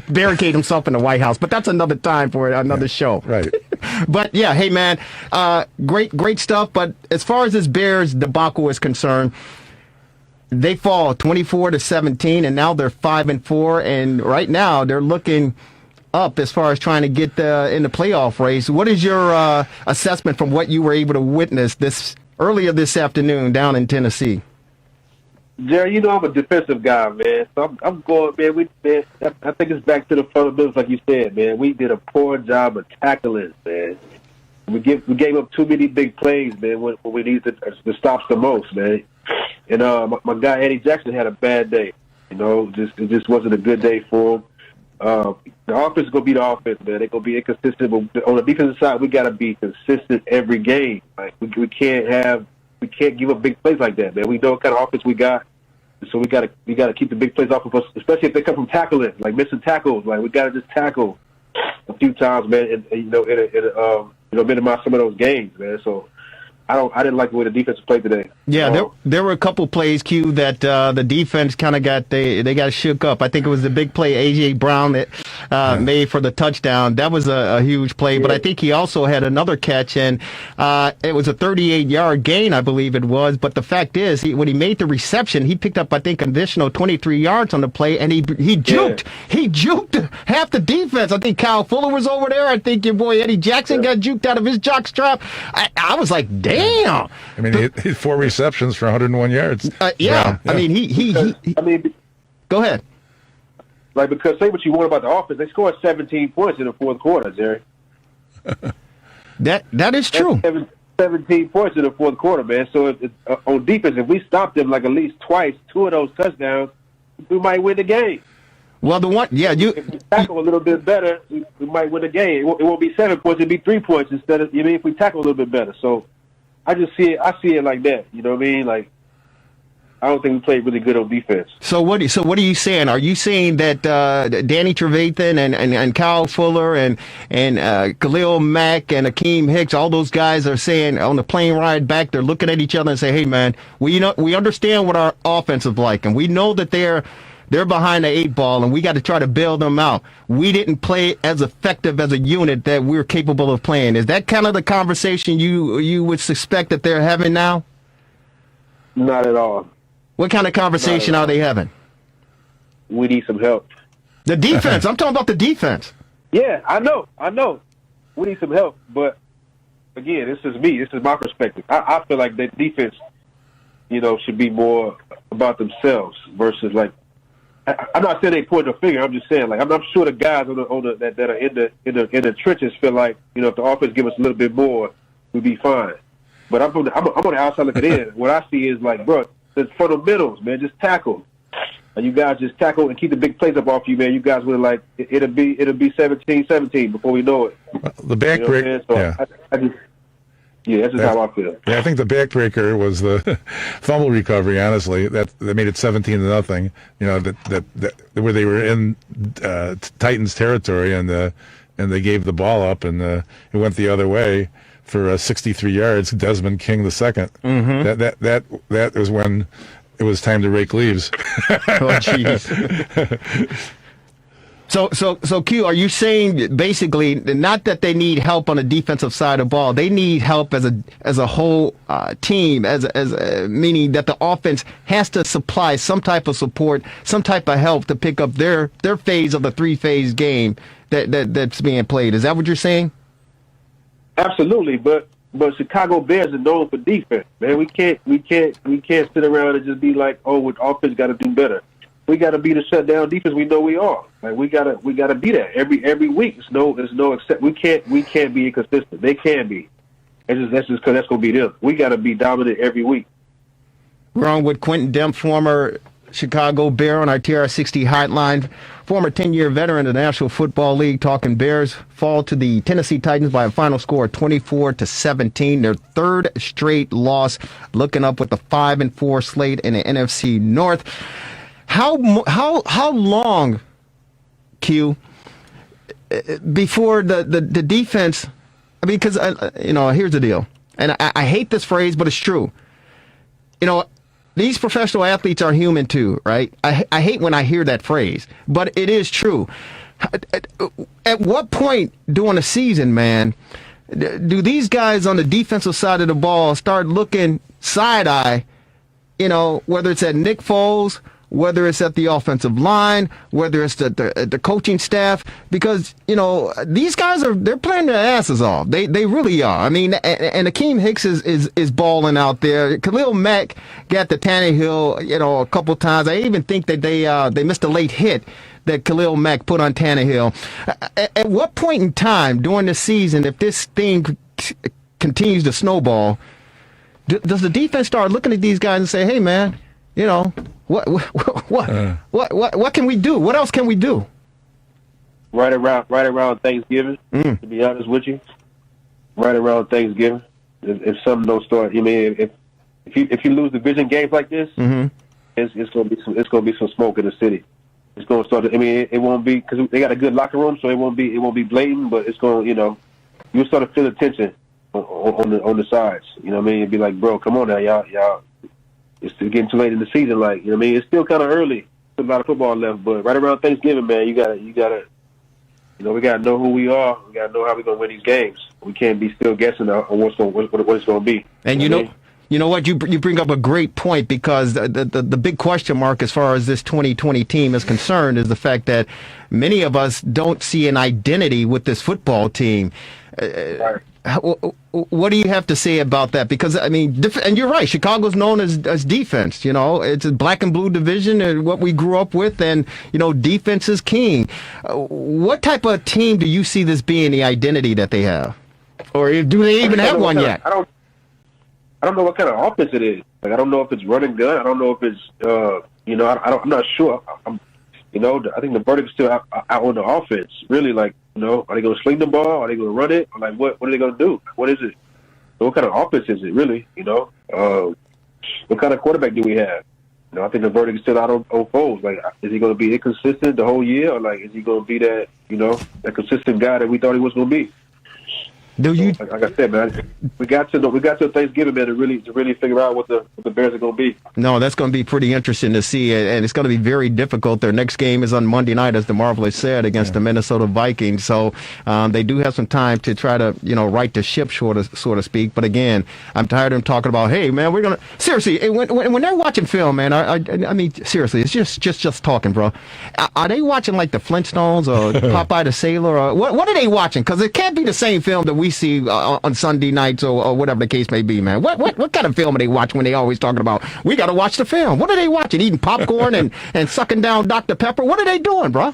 barricade himself in the White House. But that's another time for another show. Right. But yeah, hey man, great stuff. But as far as this Bears debacle is concerned, they fall 24-17, and now they're 5-4, and right now they're looking up as far as trying to get in the playoff race. What is your assessment from what you were able to witness earlier this afternoon down in Tennessee? Jerry, I'm a defensive guy, man. So I'm going, man. I think it's back to the fundamentals, like you said, man. We did a poor job of tackling, man. We gave up too many big plays, man, when we needed to stop the most, man. And my guy Eddie Jackson had a bad day. It just wasn't a good day for him. The offense is gonna be the offense, man. They're gonna be inconsistent, but on the defensive side, we gotta be consistent every game. Like we can't give up big plays like that, man. We know what kind of offense we got, so we gotta keep the big plays off of us, especially if they come from tackling, like missing tackles. Like we gotta just tackle a few times, man, and minimize some of those games, man. So I didn't like the way the defense played today. Yeah, there were a couple plays, Q, that the defense kind of got shook up. I think it was the big play A.J. Brown that made for the touchdown. That was a huge play, but I think he also had another catch, and it was a 38-yard gain, I believe it was. But the fact is, when he made the reception, he picked up, I think, an additional 23 yards on the play, and he juked. Yeah. He juked half the defense. I think Kyle Fuller was over there. I think your boy Eddie Jackson got juked out of his jockstrap. I was like, damn. I mean, he had 4 receptions for 101 yards. Yeah. I mean, he go ahead. Like, because say what you want about the offense, they scored 17 points in the fourth quarter, Jerry. That is true. 17 points in the fourth quarter, man. So on defense, if we stop them like at least twice, 2 of those touchdowns, we might win the game. Well, if we tackle a little bit better, we might win the game. It won't be 7 points; it'll be 3 points instead of. If we tackle a little bit better. So I see it like that. You know what I mean? Like, I don't think we played really good on defense. So what are you saying? Are you saying that Danny Trevathan and Kyle Fuller and Khalil Mack and Akeem Hicks, all those guys are saying on the plane ride back, they're looking at each other and say, "Hey, man, we understand what our offense is like, and we know that they're behind the 8 ball, and we got to try to bail them out. We didn't play as effective as a unit that we're capable of playing." Is that kind of the conversation you would suspect that they're having now? Not at all. What kind of conversation are they having? We need some help. The defense. I'm talking about the defense. Yeah, I know. We need some help, but again, this is me. This is my perspective. I feel like that defense, should be more about themselves versus like. I'm not saying they point a finger. I'm just saying, like, I'm sure the guys that are in the trenches feel like, if the offense give us a little bit more, we'd be fine. But I'm on the outside looking in. What I see is like, bro, the fundamentals, man, just tackle. And you guys just tackle and keep the big plays up off you, man. You guys would like it'll be 17-17 before we know it. The backbreaker, that's just how I feel. Yeah, I think the backbreaker was the fumble recovery. Honestly, that made it 17-0. That where they were in Titans territory and they gave the ball up and it went the other way for 63 yards. Desmond King the second. Mm-hmm. That was when it was time to rake leaves. Oh, jeez. So Q, are you saying basically not that they need help on the defensive side of the ball, they need help as a whole team, as meaning that the offense has to supply some type of support, some type of help to pick up their phase of the 3-phase game that's being played. Is that what you're saying? Absolutely, but Chicago Bears are known for defense, man. We can't sit around and just be like, oh, with offense got to do better. We got to be the shutdown defense. We know we are. Like we gotta be that every week. There's no except we can't be inconsistent. They can be. That's just because that's gonna be them. We got to be dominant every week. We're on with Quentin Demp, former Chicago Bear on our TR60 hotline, former 10-year veteran of the National Football League, talking Bears fall to the Tennessee Titans by a final score of 24-17. Their third straight loss, looking up with the 5-4 slate in the NFC North. How long, Q, before the defense? I mean, because here's the deal, and I hate this phrase, but it's true. These professional athletes are human too, right? I hate when I hear that phrase, but it is true. At what point during the season, man, do these guys on the defensive side of the ball start looking side-eye, whether it's at Nick Foles, whether it's at the offensive line, whether it's the coaching staff, because, these guys they're playing their asses off. They really are. I mean, and Akeem Hicks is balling out there. Khalil Mack got the Tannehill, a couple times. I even think that they missed a late hit that Khalil Mack put on Tannehill. At what point in time during the season, if this thing continues to snowball, does the defense start looking at these guys and say, hey, man, what can we do? What else can we do? Right around Thanksgiving, to be honest with you. Right around Thanksgiving. If something don't start, if you lose division games like this, it's gonna be some smoke in the city. It's gonna start. It won't be because they got a good locker room, so it won't be blatant, but it's gonna, you'll start to feel the tension on the sides. It'd be like, bro, come on now, y'all. It's getting too late in the season, like, it's still kind of early. There's a lot of football left, but right around Thanksgiving, man, you gotta, we gotta know who we are. We gotta know how we're gonna win these games. We can't be still guessing on what it's gonna be. And you know what? You bring up a great point, because the big question mark as far as this 2020 team is concerned is the fact that many of us don't see an identity with this football team. Right. What do you have to say about that? Because, and you're right, Chicago's known as defense. It's a black and blue division, and what we grew up with, and, defense is king. What type of team do you see this being, the identity that they have? Or do they even have one yet? I don't know what kind of offense it is. Like, I don't know if it's running gun. I don't know if it's, I'm not sure. I think the verdict's still out on the offense. Really, like, are they going to sling the ball? Are they going to run it? Or like, what are they going to do? What is it? What kind of offense is it, really? What kind of quarterback do we have? I think the verdict is still out on Foles. Like, is he going to be inconsistent the whole year? Or, like, is he going to be that, that consistent guy that we thought he was going to be? Do you? Like I said, man, we got to Thanksgiving, man, to really figure out what the Bears are going to be. No, that's going to be pretty interesting to see, and it's going to be very difficult. Their next game is on Monday night, as the Marvel has said, against the Minnesota Vikings. So they do have some time to try to, right the ship, so to speak. But again, I'm tired of them talking about, hey, man, we're going to seriously when they're watching film, man. I mean, seriously, it's just talking, bro. Are they watching like the Flintstones or Popeye the Sailor, or what are they watching? Because it can't be the same film that we see on Sunday nights or whatever the case may be, man. What kind of film are they watching when they always talking about, we got to watch the film? What are they watching? Eating popcorn and sucking down Dr. Pepper? What are they doing, bro?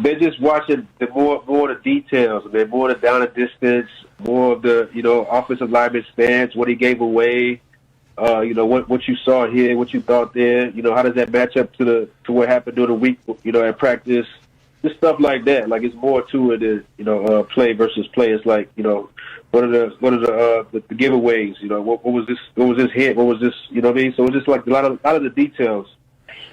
They're just watching more the details, man. More the down and distance, more of the offensive lineman stance, what he gave away. What you saw here, what you thought there. How does that match up to what happened during the week? At practice. Just stuff like that. Like, it's more to it than play versus play. It's like what are the giveaways? What was this? What was this hit? What was this? You know what I mean? So it's just like a lot of the details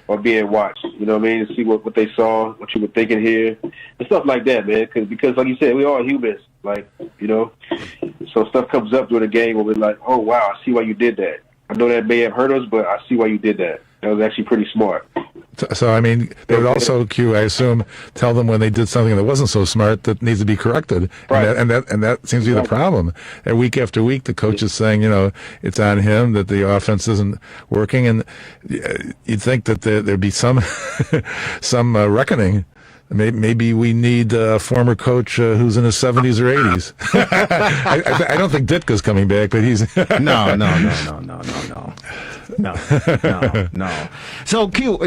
are being watched. You know what I mean? To see what they saw, what you were thinking here, and stuff like that, man. Because like you said, we are humans. Like so stuff comes up during the game where we're like, oh wow, I see why you did that. I know that may have hurt us, but I see why you did that. That was actually pretty smart. So, I mean, they would also, Q, I assume, tell them when they did something that wasn't so smart that needs to be corrected. Right. And that seems to be the problem. And week after week, the coach is saying, it's on him that the offense isn't working. And you'd think that there'd be some reckoning. Maybe we need a former coach who's in his 70s or 80s. I don't think Ditka's coming back, but he's no. So Q,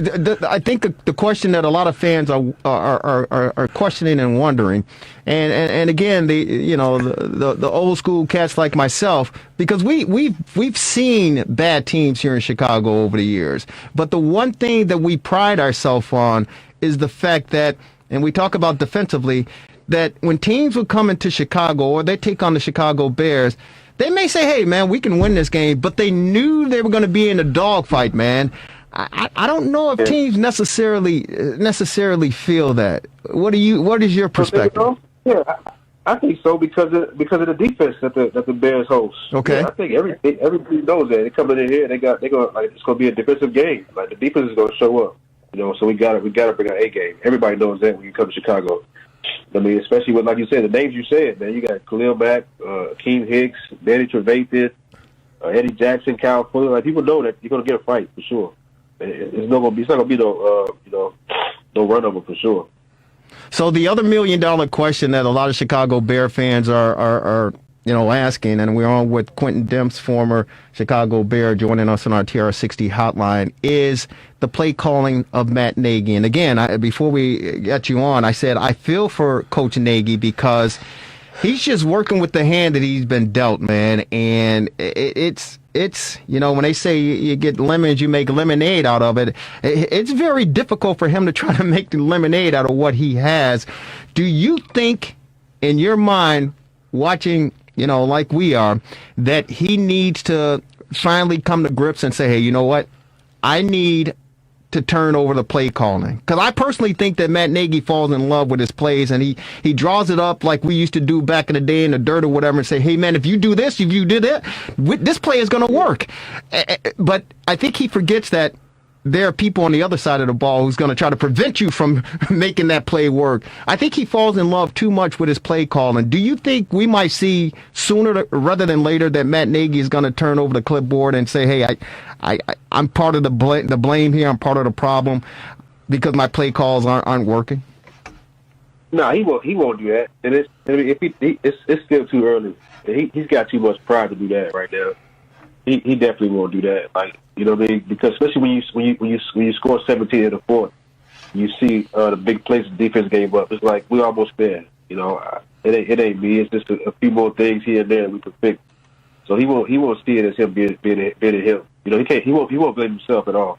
I think the question that a lot of fans are questioning and wondering, and again, the old school cats like myself, because we've seen bad teams here in Chicago over the years, but the one thing that we pride ourselves on is the fact that, and we talk about defensively, that when teams would come into Chicago or they take on the Chicago Bears, they may say, hey, man, we can win this game, but they knew they were going to be in a dogfight, man. I don't know if teams necessarily feel that. What is your perspective? Yeah, I think so because of the defense that the Bears host. Okay. Yeah, I think everybody knows that. They coming in here, it's going to be a defensive game. Like, the defense is going to show up. So we got to bring our A game. Everybody knows that when you come to Chicago. I mean, especially with, like you said, the names you said, man. You got Khalil Mack, Akeem Hicks, Danny Trevathan, Eddie Jackson, Kyle Fuller. Like, people know that you're going to get a fight for sure. It's not going to be no run over for sure. So the other $1 million question that a lot of Chicago Bear fans are asking, and we're on with Quentin Demps, former Chicago Bear, joining us on our TR60 hotline, is the play calling of Matt Nagy. And again, before we get you on, I said I feel for Coach Nagy because he's just working with the hand that he's been dealt, man. And it's when they say you get lemons, you make lemonade out of it. It's very difficult for him to try to make the lemonade out of what he has. Do you think, in your mind, watching, like we are, that he needs to finally come to grips and say, hey, you know what? I need to turn over the play calling. Because I personally think that Matt Nagy falls in love with his plays, and he draws it up like we used to do back in the day in the dirt or whatever, and say, hey, man, if you do this, if you did that, this play is going to work. But I think he forgets that there are people on the other side of the ball who's going to try to prevent you from making that play work. I think he falls in love too much with his play calling. Do you think we might see sooner rather than later that Matt Nagy is going to turn over the clipboard and say, hey, I'm part of the blame here, I'm part of the problem because my play calls aren't working? No, he won't do that. And it's still too early. He's got too much pride to do that right now. He definitely won't do that. Like, you know what I mean? Because especially when you score 17 in the fourth, you see the big plays the defense gave up. It's like, we're almost there. It ain't me. It's just a few more things here and there we can fix. So he won't see it as him being him. He won't blame himself at all.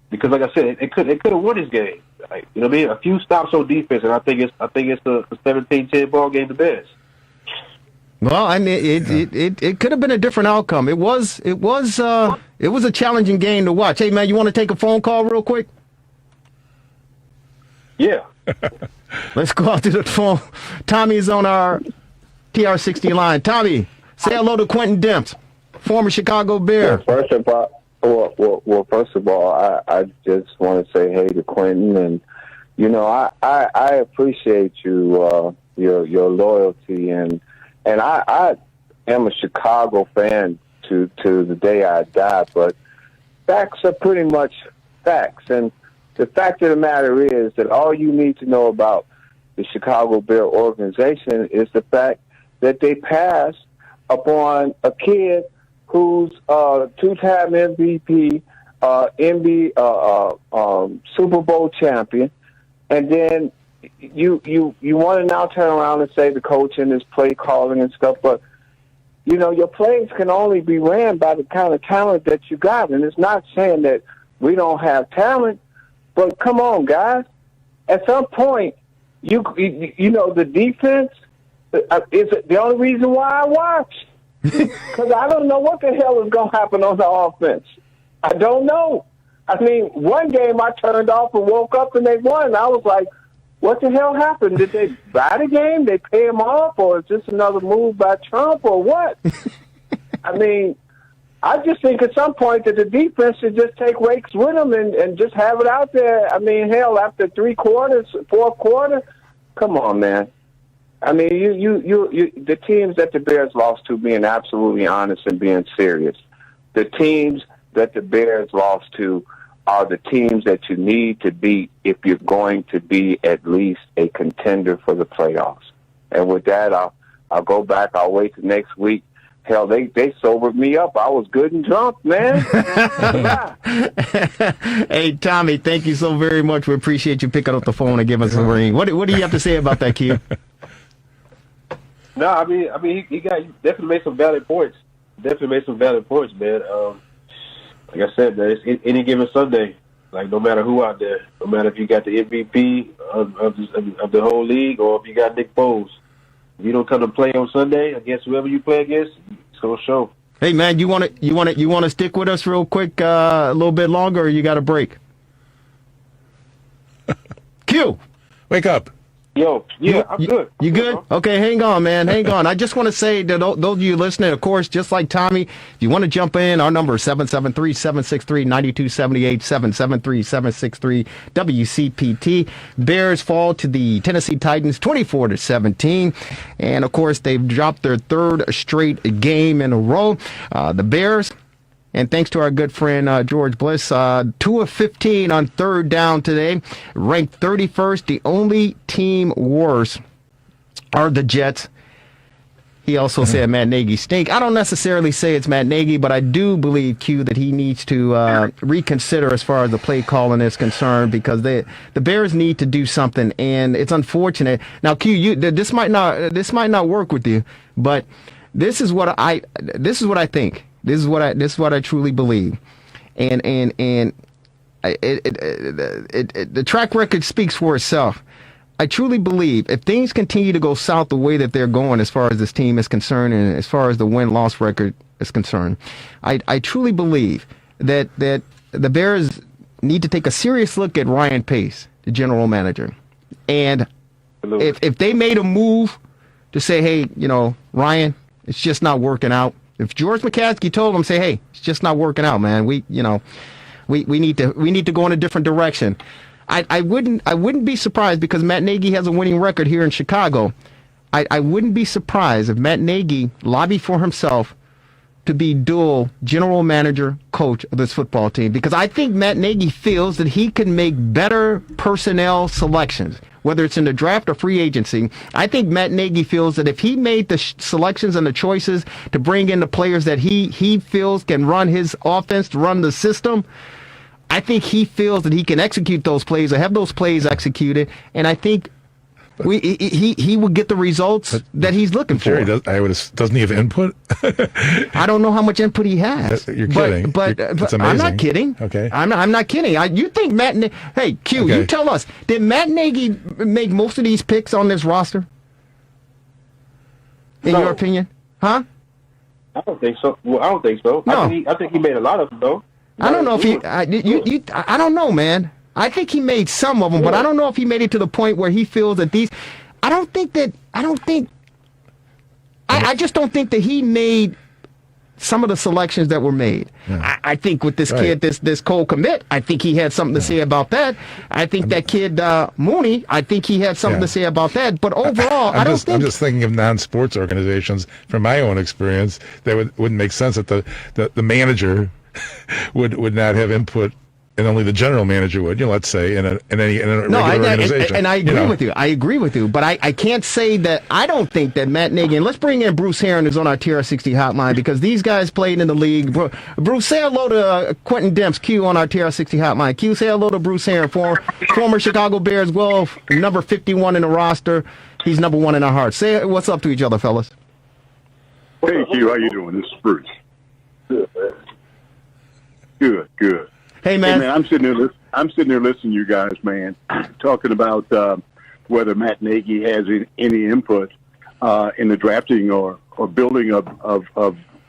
Because like I said, it could have won his game. Like, you know what I mean? A few stops on defense, and I think it's a 17-10 ball game to Bears. Well, I mean, it could have been a different outcome. It was a challenging game to watch. Hey, man, you want to take a phone call real quick? Yeah. Let's go out to the phone. Tommy is on our TR60 line. Tommy, Say hello to Quentin Demps, former Chicago Bear. First of all, I just want to say hey to Quentin, and I appreciate you, your loyalty, and I am a Chicago fan to the day I die, but facts are pretty much facts, and the fact of the matter is that all you need to know about the Chicago Bear organization is the fact that they passed upon a kid who's two-time MVP, Super Bowl champion, and then you want to now turn around and say the coaching is play calling and stuff, but your plays can only be ran by the kind of talent that you got, and it's not saying that we don't have talent, but come on, guys. At some point, the defense is the only reason why I watch. Because I don't know what the hell is going to happen on the offense. I don't know. I mean, one game I turned off and woke up and they won. And I was like, what the hell happened? Did they buy the game? They pay him off? Or is this another move by Trump or what? I mean, I just think at some point that the defense should just take rakes with them and just have it out there. I mean, hell, after 3 quarters, 4th quarter, come on, man. I mean, the teams that the Bears lost to, being absolutely honest and being serious, the teams that the Bears lost to are the teams that you need to beat if you're going to be at least a contender for the playoffs. And with that, I'll go back. I'll wait till next week. Hell, they sobered me up. I was good and drunk, man. Hey, Tommy, thank you so very much. We appreciate you picking up the phone and giving us a ring. What do you have to say about that, Q? No, I mean, he definitely made some valid points. Man. Like I said, man, it's any given Sunday. Like, no matter who out there, no matter if you got the MVP of the whole league or if you got Nick Foles, if you don't come to play on Sunday against whoever you play against, it's gonna show. Hey, man, you want to stick with us real quick, a little bit longer, or you got a break? Q, wake up. Yo, yeah, I'm good. You good? Okay, hang on, man. Hang on. I just want to say to those of you listening, of course, just like Tommy, if you want to jump in, our number is 773-763-9278, 773-763-WCPT. Bears fall to the Tennessee Titans 24-17. And, of course, they've dropped their 3rd straight game in a row. The Bears... And thanks to our good friend George Bliss, 2 of 15 on 3rd down today, ranked 31st. The only team worse are the Jets. He also said Matt Nagy stink. I don't necessarily say it's Matt Nagy, but I do believe, Q, that he needs to reconsider as far as the play calling is concerned, because the Bears need to do something, and it's unfortunate. Now, Q, this might not work with you, but this is what I think. This is what I truly believe, and the track record speaks for itself. I truly believe if things continue to go south the way that they're going, as far as this team is concerned, and as far as the win-loss record is concerned, I truly believe that the Bears need to take a serious look at Ryan Pace, the general manager, and if they made a move to say, hey, Ryan, it's just not working out. If George McCaskey told him, say, hey, it's just not working out, man. We need to go in a different direction. I wouldn't be surprised, because Matt Nagy has a winning record here in Chicago. I wouldn't be surprised if Matt Nagy lobbied for himself to be dual general manager, coach of this football team, because I think Matt Nagy feels that he can make better personnel selections, whether it's in the draft or free agency. I think Matt Nagy feels that if he made the selections and the choices to bring in the players that he feels can run his offense, to run the system, I think he feels that he can execute those plays or have those plays executed, and I think he will get the results that he's looking for. Jerry, doesn't he have input? I don't know how much input he has. You're kidding. But I'm not kidding. Okay. I'm not kidding. You think Matt? Hey, Q, okay. You tell us. Did Matt Nagy make most of these picks on this roster? In your opinion, huh? I don't think so. Well, I don't think so. No. I think he made a lot of them, though. I don't know if he. I don't know, man. I think he made some of them, but I don't know if he made it to the point where he feels that these. I I just don't think that he made some of the selections that were made. Yeah. I think with this kid, this Cole Kmet, I think he had something to say about that. I think that kid Mooney, I think he had something to say about that. But overall, I don't think. I'm just thinking of non-sports organizations from my own experience. That wouldn't make sense that the manager would not have input. And only the general manager would, let's say, in a regular organization. And I agree with you. I agree with you. But I can't say that I don't think that Matt Nagy, and let's bring in Bruce Herron, who's on our TR60 hotline, because these guys played in the league. Bruce, say hello to Quentin Demps, Q, on our TR60 hotline. Q, say hello to Bruce Herron, former Chicago Bear as well, number 51 in the roster. He's number 1 in our hearts. Say what's up to each other, fellas. Hey, Q, how you doing? This is Bruce. Good, man. Good. Hey man. I'm sitting there listening to you guys, man, talking about whether Matt Nagy has any input in the drafting or building of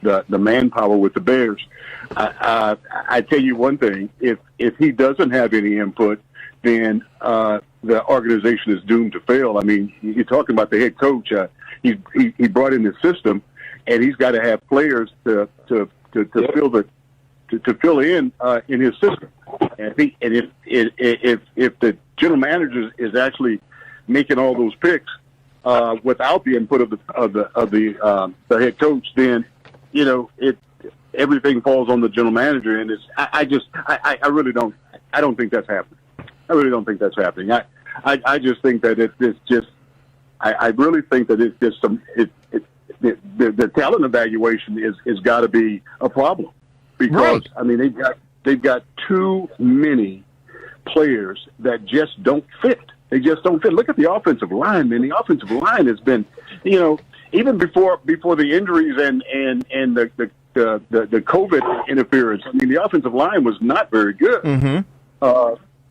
the manpower with the Bears. I tell you one thing: if he doesn't have any input, then the organization is doomed to fail. I mean, you're talking about the head coach. He brought in the system, and he's got to have players to fill in his system. And if the general manager is actually making all those picks without the input of the head coach, then everything falls on the general manager. And I really don't think that's happening. I really don't think that's happening. I just think that I really think that it's just the talent evaluation is got to be a problem. Because I mean they've got too many players that just don't fit. They just don't fit. Look at the offensive line, man. The offensive line has been, even before the injuries and the COVID interference. I mean, the offensive line was not very good. Mm-hmm.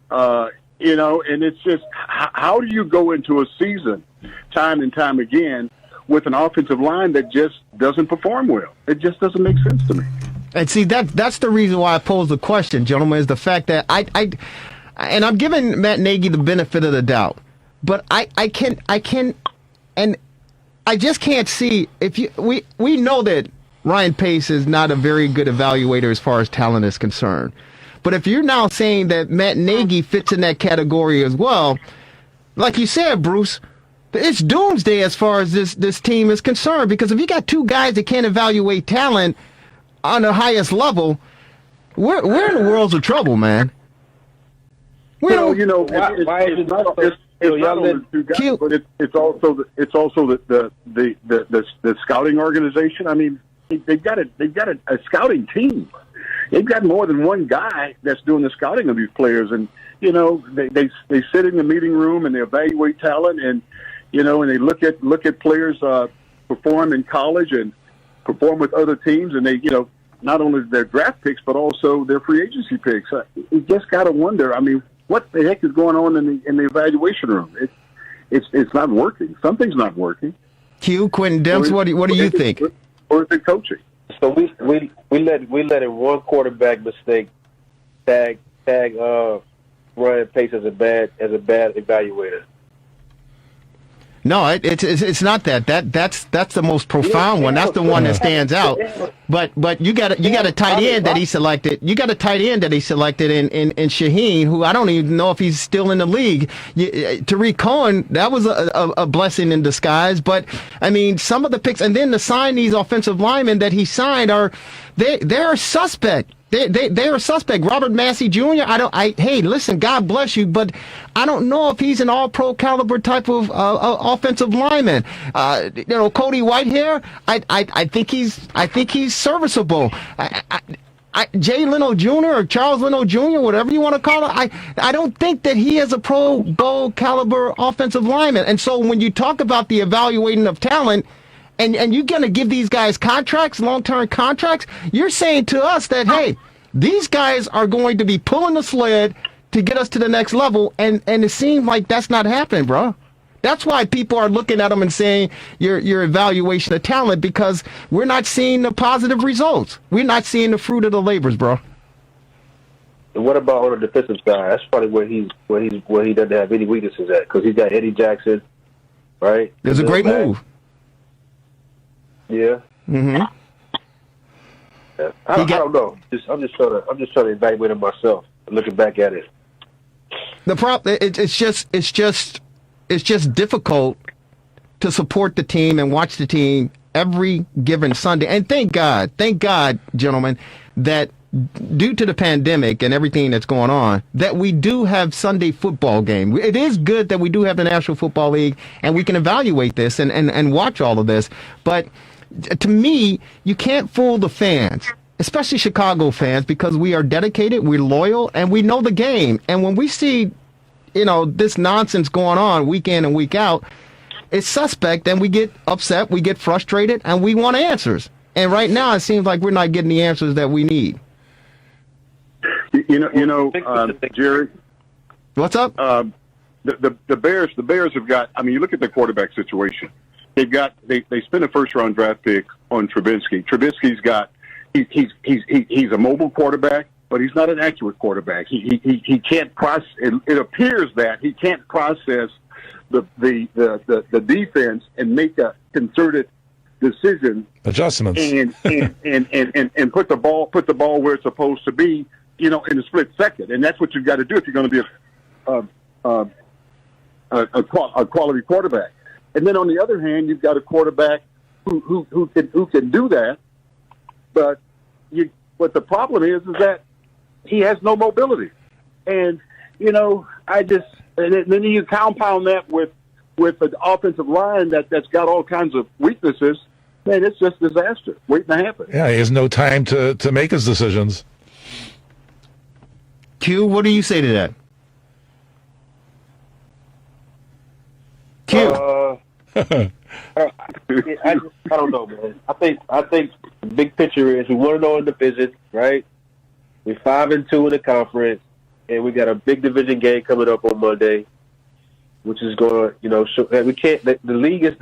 And it's just how do you go into a season time and time again with an offensive line that just doesn't perform well? It just doesn't make sense to me. And see, that's the reason why I posed the question, gentlemen, is the fact that and I'm giving Matt Nagy the benefit of the doubt, but I just can't see we know that Ryan Pace is not a very good evaluator as far as talent is concerned. But if you're now saying that Matt Nagy fits in that category as well, like you said, Bruce, it's doomsday as far as this team is concerned, because if you got two guys that can't evaluate talent on the highest level, we're in the worlds of trouble, man. It's not only the two guys, but it's also the scouting organization. I mean, they've got a scouting team. They've got more than one guy that's doing the scouting of these players, and they sit in the meeting room and they evaluate talent, and and they look at players perform in college and perform with other teams, and they not only their draft picks but also their free agency picks. You just got to wonder. I mean, what the heck is going on in the evaluation room? It's not working. Something's not working. Q, Quentin Demps, what do you think? Or is it coaching? So we let a one quarterback mistake tag Ryan Pace as a bad evaluator. No, it's not that. That's the most profound one. That's the one that stands out. But you got a tight end that he selected. You got a tight end that he selected in Shaheen, who I don't even know if he's still in the league. Tariq Cohen, that was a blessing in disguise. But I mean, some of the picks, and then to sign these offensive linemen that he signed they're suspect. They are suspect. Robert Massey Jr. Hey, listen, God bless you, but I don't know if he's an all-pro caliber type of offensive lineman. Cody Whitehair, I think he's serviceable. Jay Leno Jr. or Charles Leno Jr., whatever you want to call it, I don't think that he is a Pro Bowl caliber offensive lineman. And so when you talk about the evaluating of talent, and you're going to give these guys contracts, long-term contracts, you're saying to us that, hey, these guys are going to be pulling the sled to get us to the next level, and it seems like that's not happening, bro. That's why people are looking at them and saying your evaluation of talent, because we're not seeing the positive results. We're not seeing the fruit of the labors, bro. And what about on the defensive side? That's probably where he doesn't have any weaknesses at, because he's got Eddie Jackson, right? There's a great move. Yeah. Mm-hmm. Yeah. I don't know. I'm just trying to evaluate it myself. Looking back at it. The problem, it's just difficult to support the team and watch the team every given Sunday. And thank God, gentlemen, that due to the pandemic and everything that's going on, that we do have Sunday football game. It is good that we do have the National Football League and we can evaluate this and watch all of this. But to me, you can't fool the fans, especially Chicago fans, because we are dedicated, we're loyal, and we know the game. And when we see, this nonsense going on week in and week out, it's suspect, and we get upset, we get frustrated, and we want answers. And right now, it seems like we're not getting the answers that we need. Jerry. What's up? The Bears have got. I mean, you look at the quarterback situation. They spent a first-round draft pick on Trubisky. Trubisky's got. He's a mobile quarterback, but he's not an accurate quarterback. He can't process. It appears that he can't process the defense and make a concerted decision, adjustments, and put the ball where it's supposed to be, in a split second. And that's what you've got to do if you're going to be a quality quarterback. And then on the other hand, you've got a quarterback who can do that, but the problem is that he has no mobility. And and then you compound that with an offensive line that's got all kinds of weaknesses. Man, it's just disaster waiting to happen. Yeah, he has no time to make his decisions. Q, what do you say to that? Q. I don't know, man. I think the big picture is we want to know in the division, right? We're 5-2 in the conference, and we got a big division game coming up on Monday, which is going to, show that we can't. The league is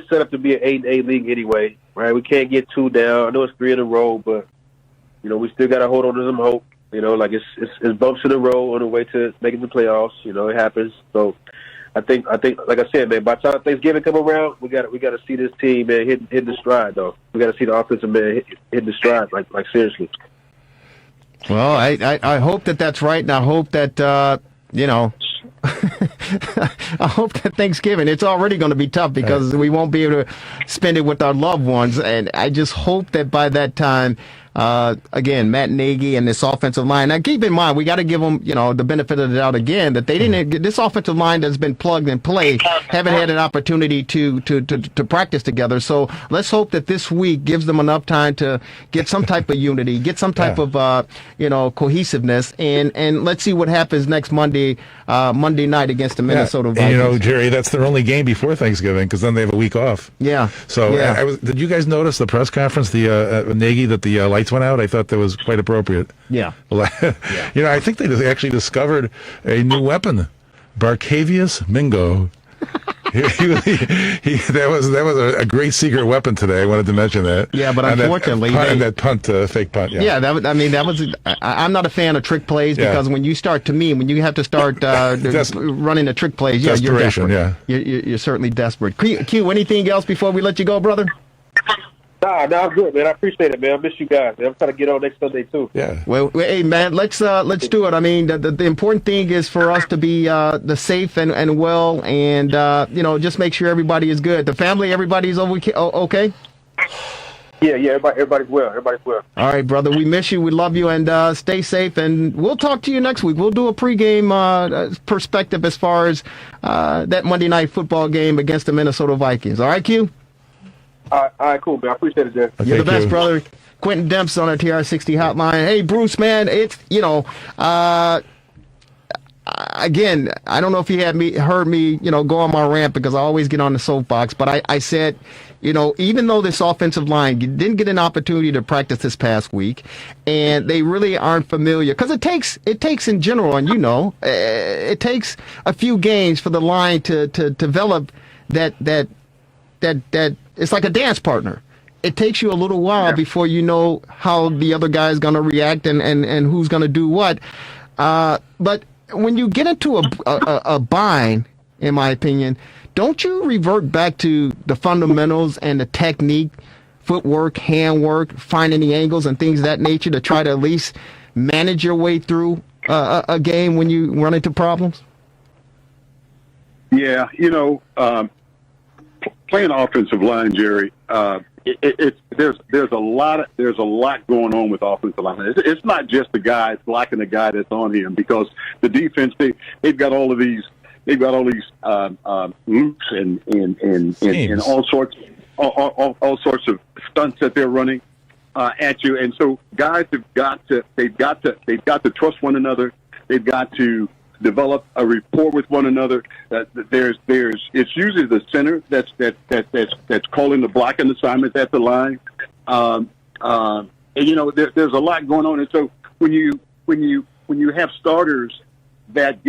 set up to be an 8-8 league anyway, right? We can't get 2 down. I know it's 3 in a row, but we still got to hold on to some hope. Like it's bumps in the road on the way to making the playoffs. It happens. So I think, like I said, man, by the time Thanksgiving come around, we got to see this team, man, hit the stride, though. We got to see the offensive man hit the stride, like seriously. Well, I hope that's right, and I hope that I hope that Thanksgiving, it's already going to be tough because we won't be able to spend it with our loved ones, and I just hope that by that time. Again, Matt Nagy and this offensive line. Now, keep in mind, we got to give them, the benefit of the doubt again that they didn't get this offensive line that's been plugged and play haven't had an opportunity to practice together. So let's hope that this week gives them enough time to get some type of unity, get some type of cohesiveness, and let's see what happens next Monday night against the Minnesota Vikings. And, Jerry, that's their only game before Thanksgiving because then they have a week off. Yeah. So did you guys notice the press conference, the Nagy, that the lights went out? I thought that was quite appropriate. Yeah. I think they actually discovered a new weapon, Barcavius Mingo. That was a great secret weapon today. I wanted to mention that. Yeah, but unfortunately, that fake punt. Yeah, that was. I'm not a fan of trick plays because when you have to start running the trick plays, you're desperate. Yeah, you're certainly desperate. Q, anything else before we let you go, brother? Nah, I'm good, man. I appreciate it, man. I miss you guys, man. I'm trying to get on next Sunday too. Yeah. Well, hey, man, let's do it. I mean, the important thing is for us to be the safe and well, and just make sure everybody is good. The family, everybody's okay. Yeah. Everybody's well. All right, brother. We miss you. We love you, and stay safe. And we'll talk to you next week. We'll do a pregame perspective as far as that Monday night football game against the Minnesota Vikings. All right, Q. All right, cool, man. I appreciate it, Jeff. Okay, you're the best, brother. Quentin Demps on our TR60 hotline. Hey, Bruce, man, it's, again, I don't know if you heard me, go on my rant because I always get on the soapbox, but I said, even though this offensive line didn't get an opportunity to practice this past week, and they really aren't familiar, because it takes in general, and it takes a few games for the line to develop that it's like a dance partner. It takes you a little while before you know how the other guy is going to react and who's going to do what. But when you get into a bind, in my opinion, don't you revert back to the fundamentals and the technique footwork, handwork, finding the angles and things of that nature to try to at least manage your way through a game when you run into problems? Yeah, playing offensive line, Jerry, there's a lot going on with offensive line. It's not just the guy blocking the guy that's on him, because the defense they've got all these loops and all sorts of stunts that they're running at you, and so guys they've got to trust one another. They've got to develop a rapport with one another. It's usually the center that's calling the blocking assignment at the line. And there's a lot going on. And so when you have starters that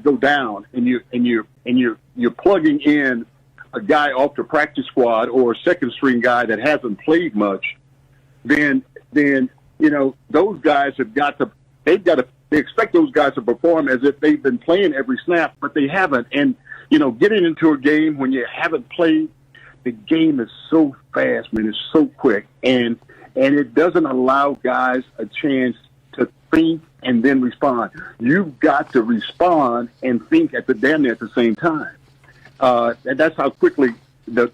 go down, and you're plugging in a guy off the practice squad or a second string guy that hasn't played much, then those guys they expect those guys to perform as if they've been playing every snap, but they haven't. And, getting into a game when you haven't played, the game is so fast, man. It's so quick. And it doesn't allow guys a chance to think and then respond. You've got to respond and think at the same time. And that's how quickly the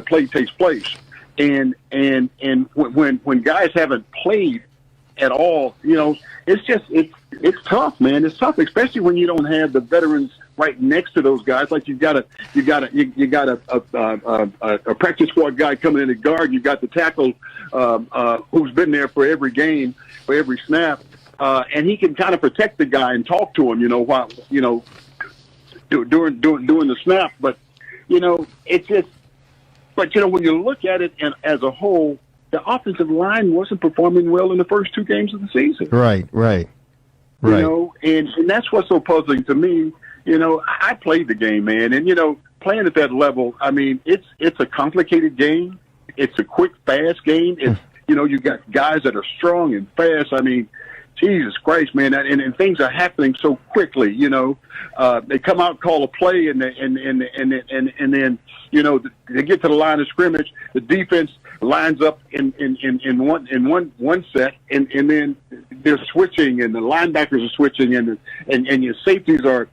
play takes place. And when guys haven't played at all, it's tough, man. It's tough, especially when you don't have the veterans right next to those guys. Like you got a practice squad guy coming in at guard. You got the tackle who's been there for every game, for every snap, and he can kind of protect the guy and talk to him, while during the snap. But it's just. But when you look at it and as a whole, the offensive line wasn't performing well in the first two games of the season. Right. And that's what's so puzzling to me. I played the game, man, and playing at that level, I mean, it's a complicated game. It's a quick, fast game. It's you got guys that are strong and fast. I mean, Jesus Christ, man, and things are happening so quickly. They come out, call a play, and then they get to the line of scrimmage. The defense lines up in one set, and then they're switching, and the linebackers are switching, and your safeties are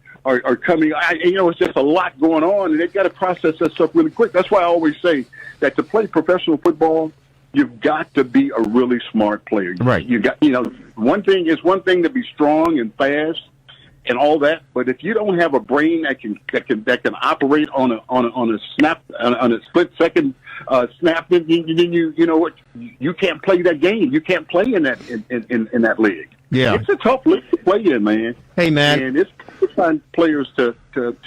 coming. It's just a lot going on, and they've got to process that stuff really quick. That's why I always say that to play professional football, you've got to be a really smart player. Right. You got, one thing to be strong and fast and all that, but if you don't have a brain that can operate on a snap, on a split second snap, then you know what, you can't play that game. You can't play in that league. Yeah. It's a tough league to play in, man. Hey, man. And it's find players to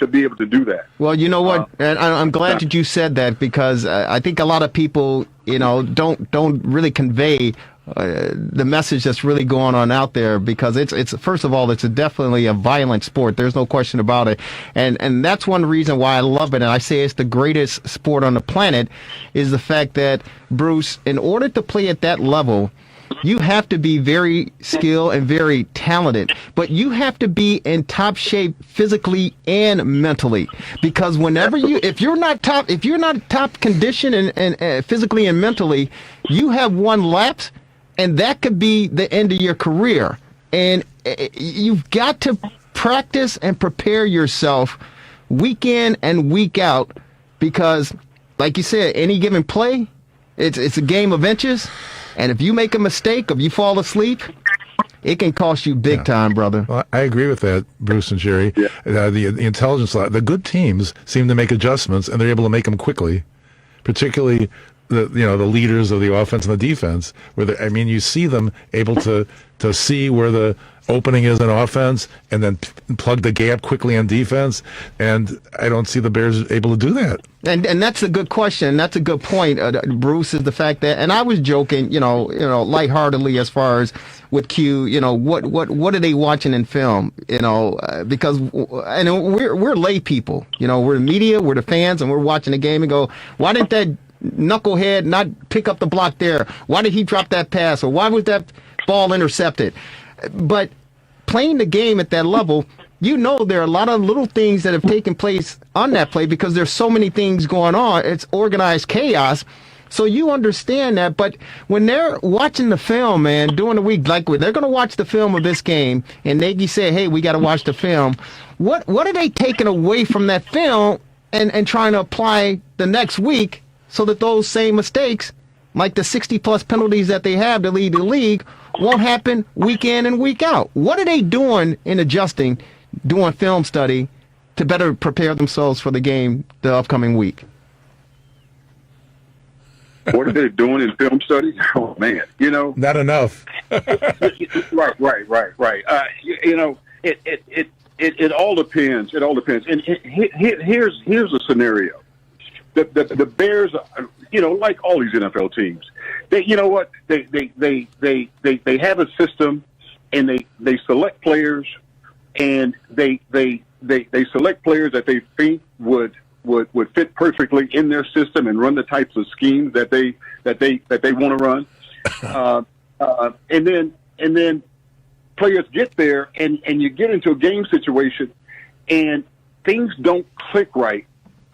be able to do that. Well, you know what? And I'm glad that you said that, because I think a lot of people, don't really convey the message that's really going on out there, because it's first of all, it's definitely a violent sport. There's no question about it. And that's one reason why I love it. And I say it's the greatest sport on the planet, is the fact that, Bruce, in order to play at that level, you have to be very skilled and very talented, but you have to be in top shape physically and mentally, because if you're not top condition and physically and mentally, you have one lapse, and that could be the end of your career. And you've got to practice and prepare yourself week in and week out, because, like you said, any given play, it's a game of inches. And if you make a mistake, if you fall asleep, it can cost you big time, brother. Well, I agree with that, Bruce and Jerry. Yeah. The intelligence, the good teams seem to make adjustments, and they're able to make them quickly, particularly the leaders of the offense and the defense. You see them able to see where the opening is in offense and then plug the gap quickly on defense. And I don't see the Bears able to do that. And that's a good question. That's a good point, Bruce, is the fact that, and I was joking, lightheartedly as far as with Q, what are they watching in film? Because we're lay people, we're the media, we're the fans, and we're watching the game and go, why didn't that knucklehead not pick up the block there? Why did he drop that pass? Or why was that ball intercepted? But playing the game at that level, there are a lot of little things that have taken place on that play, because there's so many things going on. It's organized chaos. So you understand that. But when they're watching the film, man, during the week, like they're going to watch the film of this game, and Nagy said, hey, we got to watch the film. What are they taking away from that film and trying to apply the next week so that those same mistakes, like the 60-plus penalties that they have to lead the league, won't happen week in and week out? What are they doing in adjusting, doing film study to better prepare themselves for the game the upcoming week? What are they doing in film studies? Oh, man, Not enough. Right. It all depends. It all depends. And here's a scenario. The Bears, like all these NFL teams, they have a system, and they select players, and they select players that they think would fit perfectly in their system and run the types of schemes that they want to run. And then players get there, and you get into a game situation, and things don't click right.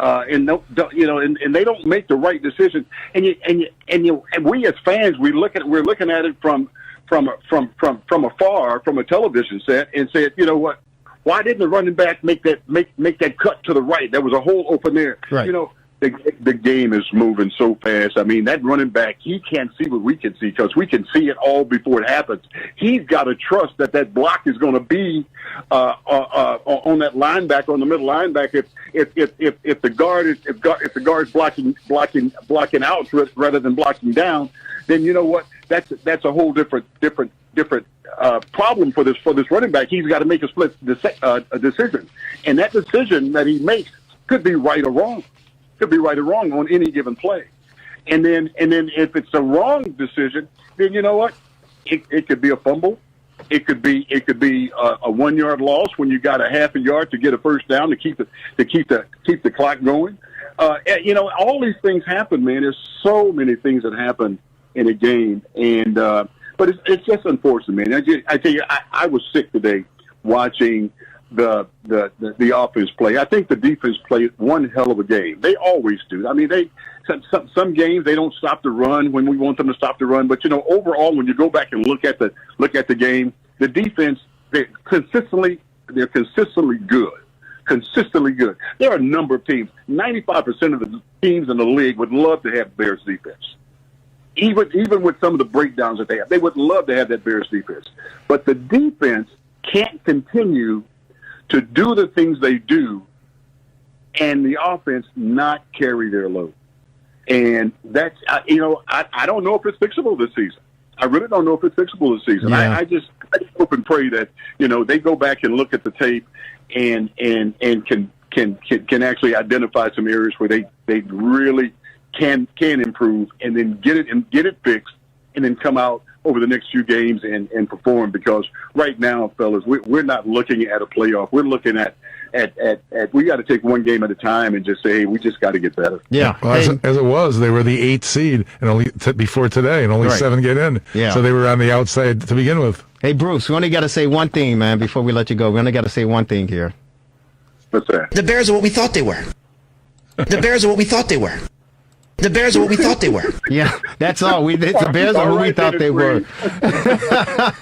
And they don't make the right decision. And we as fans, we're looking at it from afar, from a television set, and said, you know what? Why didn't the running back make that cut to the right? There was a hole open there. Right. The game is moving so fast. I mean, that running back, he can't see what we can see because we can see it all before it happens. He's got to trust that block is going to be on that linebacker, on the middle linebacker. If the guard's blocking out rather than blocking down, then you know what? That's a whole different problem for this running back. He's got to make a split decision, and that decision that he makes could be right or wrong. Could be right or wrong on any given play. And then if it's a wrong decision, then you know what? It could be a fumble. It could be a 1 yard loss when you got a half a yard to get a first down to keep the clock going. All these things happen, man. There's so many things that happen in a game, and but it's just unfortunate, man. I tell you, I was sick today watching the offense play. I think the defense played one hell of a game. They always do. I mean, some games they don't stop the run when we want them to stop the run. But overall, when you go back and look at the game, the defense they're consistently good. Consistently good. There are a number of teams. 95% of the teams in the league would love to have Bears defense. Even with some of the breakdowns that they have, they would love to have that Bears defense. But the defense can't continue to do the things they do and the offense not carry their load. And that's, I don't know if it's fixable this season. I really don't know if it's fixable this season. Yeah. I just hope and pray that, they go back and look at the tape and can actually identify some areas where they really can improve, and then get it fixed, and then come out over the next few games and perform. Because right now, fellas, we're not looking at a playoff. We're looking at we got to take one game at a time and just say, hey, we just got to get better. Yeah. Well, as it was, they were the 8th seed and only before today, and only right. 7 get in. Yeah. So they were on the outside to begin with. Hey, Bruce, we only got to say one thing, man, before we let you go. We only got to say one thing here. What's that? The Bears are what we thought they were. The Bears are what we thought they were. The Bears are what we thought they were. Yeah, that's all. The Bears are who we thought they were.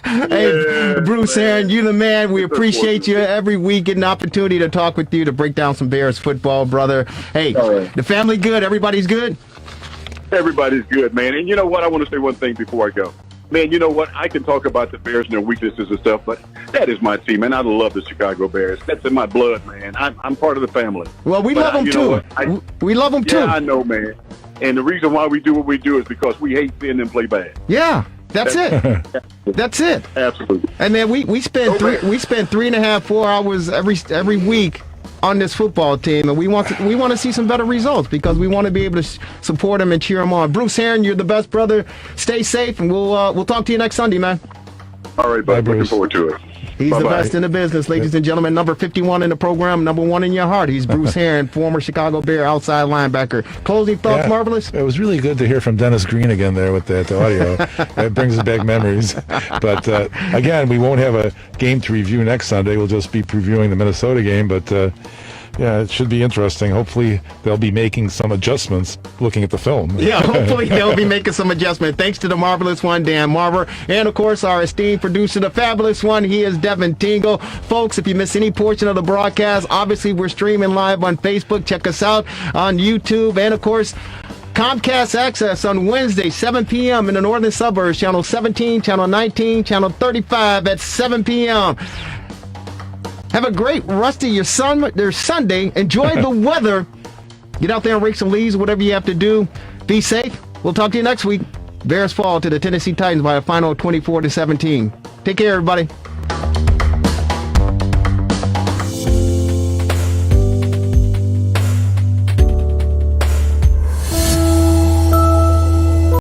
Hey, Bruce Aaron, you the man. We appreciate you every week, getting an opportunity to talk with you, to break down some Bears football, brother. Hey, the family good? Everybody's good? Everybody's good, man. And you know what? I want to say one thing before I go. Man, you know what? I can talk about the Bears and their weaknesses and stuff, but that is my team, man. I love the Chicago Bears. That's in my blood, man. I'm part of the family. Well, we love them too. We love them too. Yeah, I know, man. And the reason why we do what we do is because we hate seeing them play bad. Yeah, that's it. That's it. Absolutely. And then we spend 3.5, 4 hours every week on this football team, and we want to see some better results because we want to be able to support them and cheer them on. Bruce Aaron, you're the best, brother. Stay safe, and we'll talk to you next Sunday, man. All right, bud. Looking forward to it. He's the best in the business, ladies and gentlemen. Number 51 in the program, number 1 in your heart. He's Bruce Aaron, former Chicago Bear outside linebacker. Closing thoughts, Marvelous? It was really good to hear from Dennis Green again there with that audio. That brings back memories. But, again, we won't have a game to review next Sunday. We'll just be previewing the Minnesota game. But Yeah, it should be interesting. Hopefully, they'll be making some adjustments looking at the film. Yeah, hopefully they'll be making some adjustment. Thanks to the marvelous one, Dan Marver, and of course our esteemed producer, the fabulous one. He is Devin Tingle. Folks, if you miss any portion of the broadcast, obviously we're streaming live on Facebook. Check us out on YouTube, and of course, Comcast Access on Wednesday, 7 p.m. in the northern suburbs, channel 17, channel 19, channel 35 at 7 p.m. Have a great rest of your Sunday. Enjoy the weather. Get out there and rake some leaves, whatever you have to do. Be safe. We'll talk to you next week. Bears fall to the Tennessee Titans by a final of 24-17. Take care, everybody.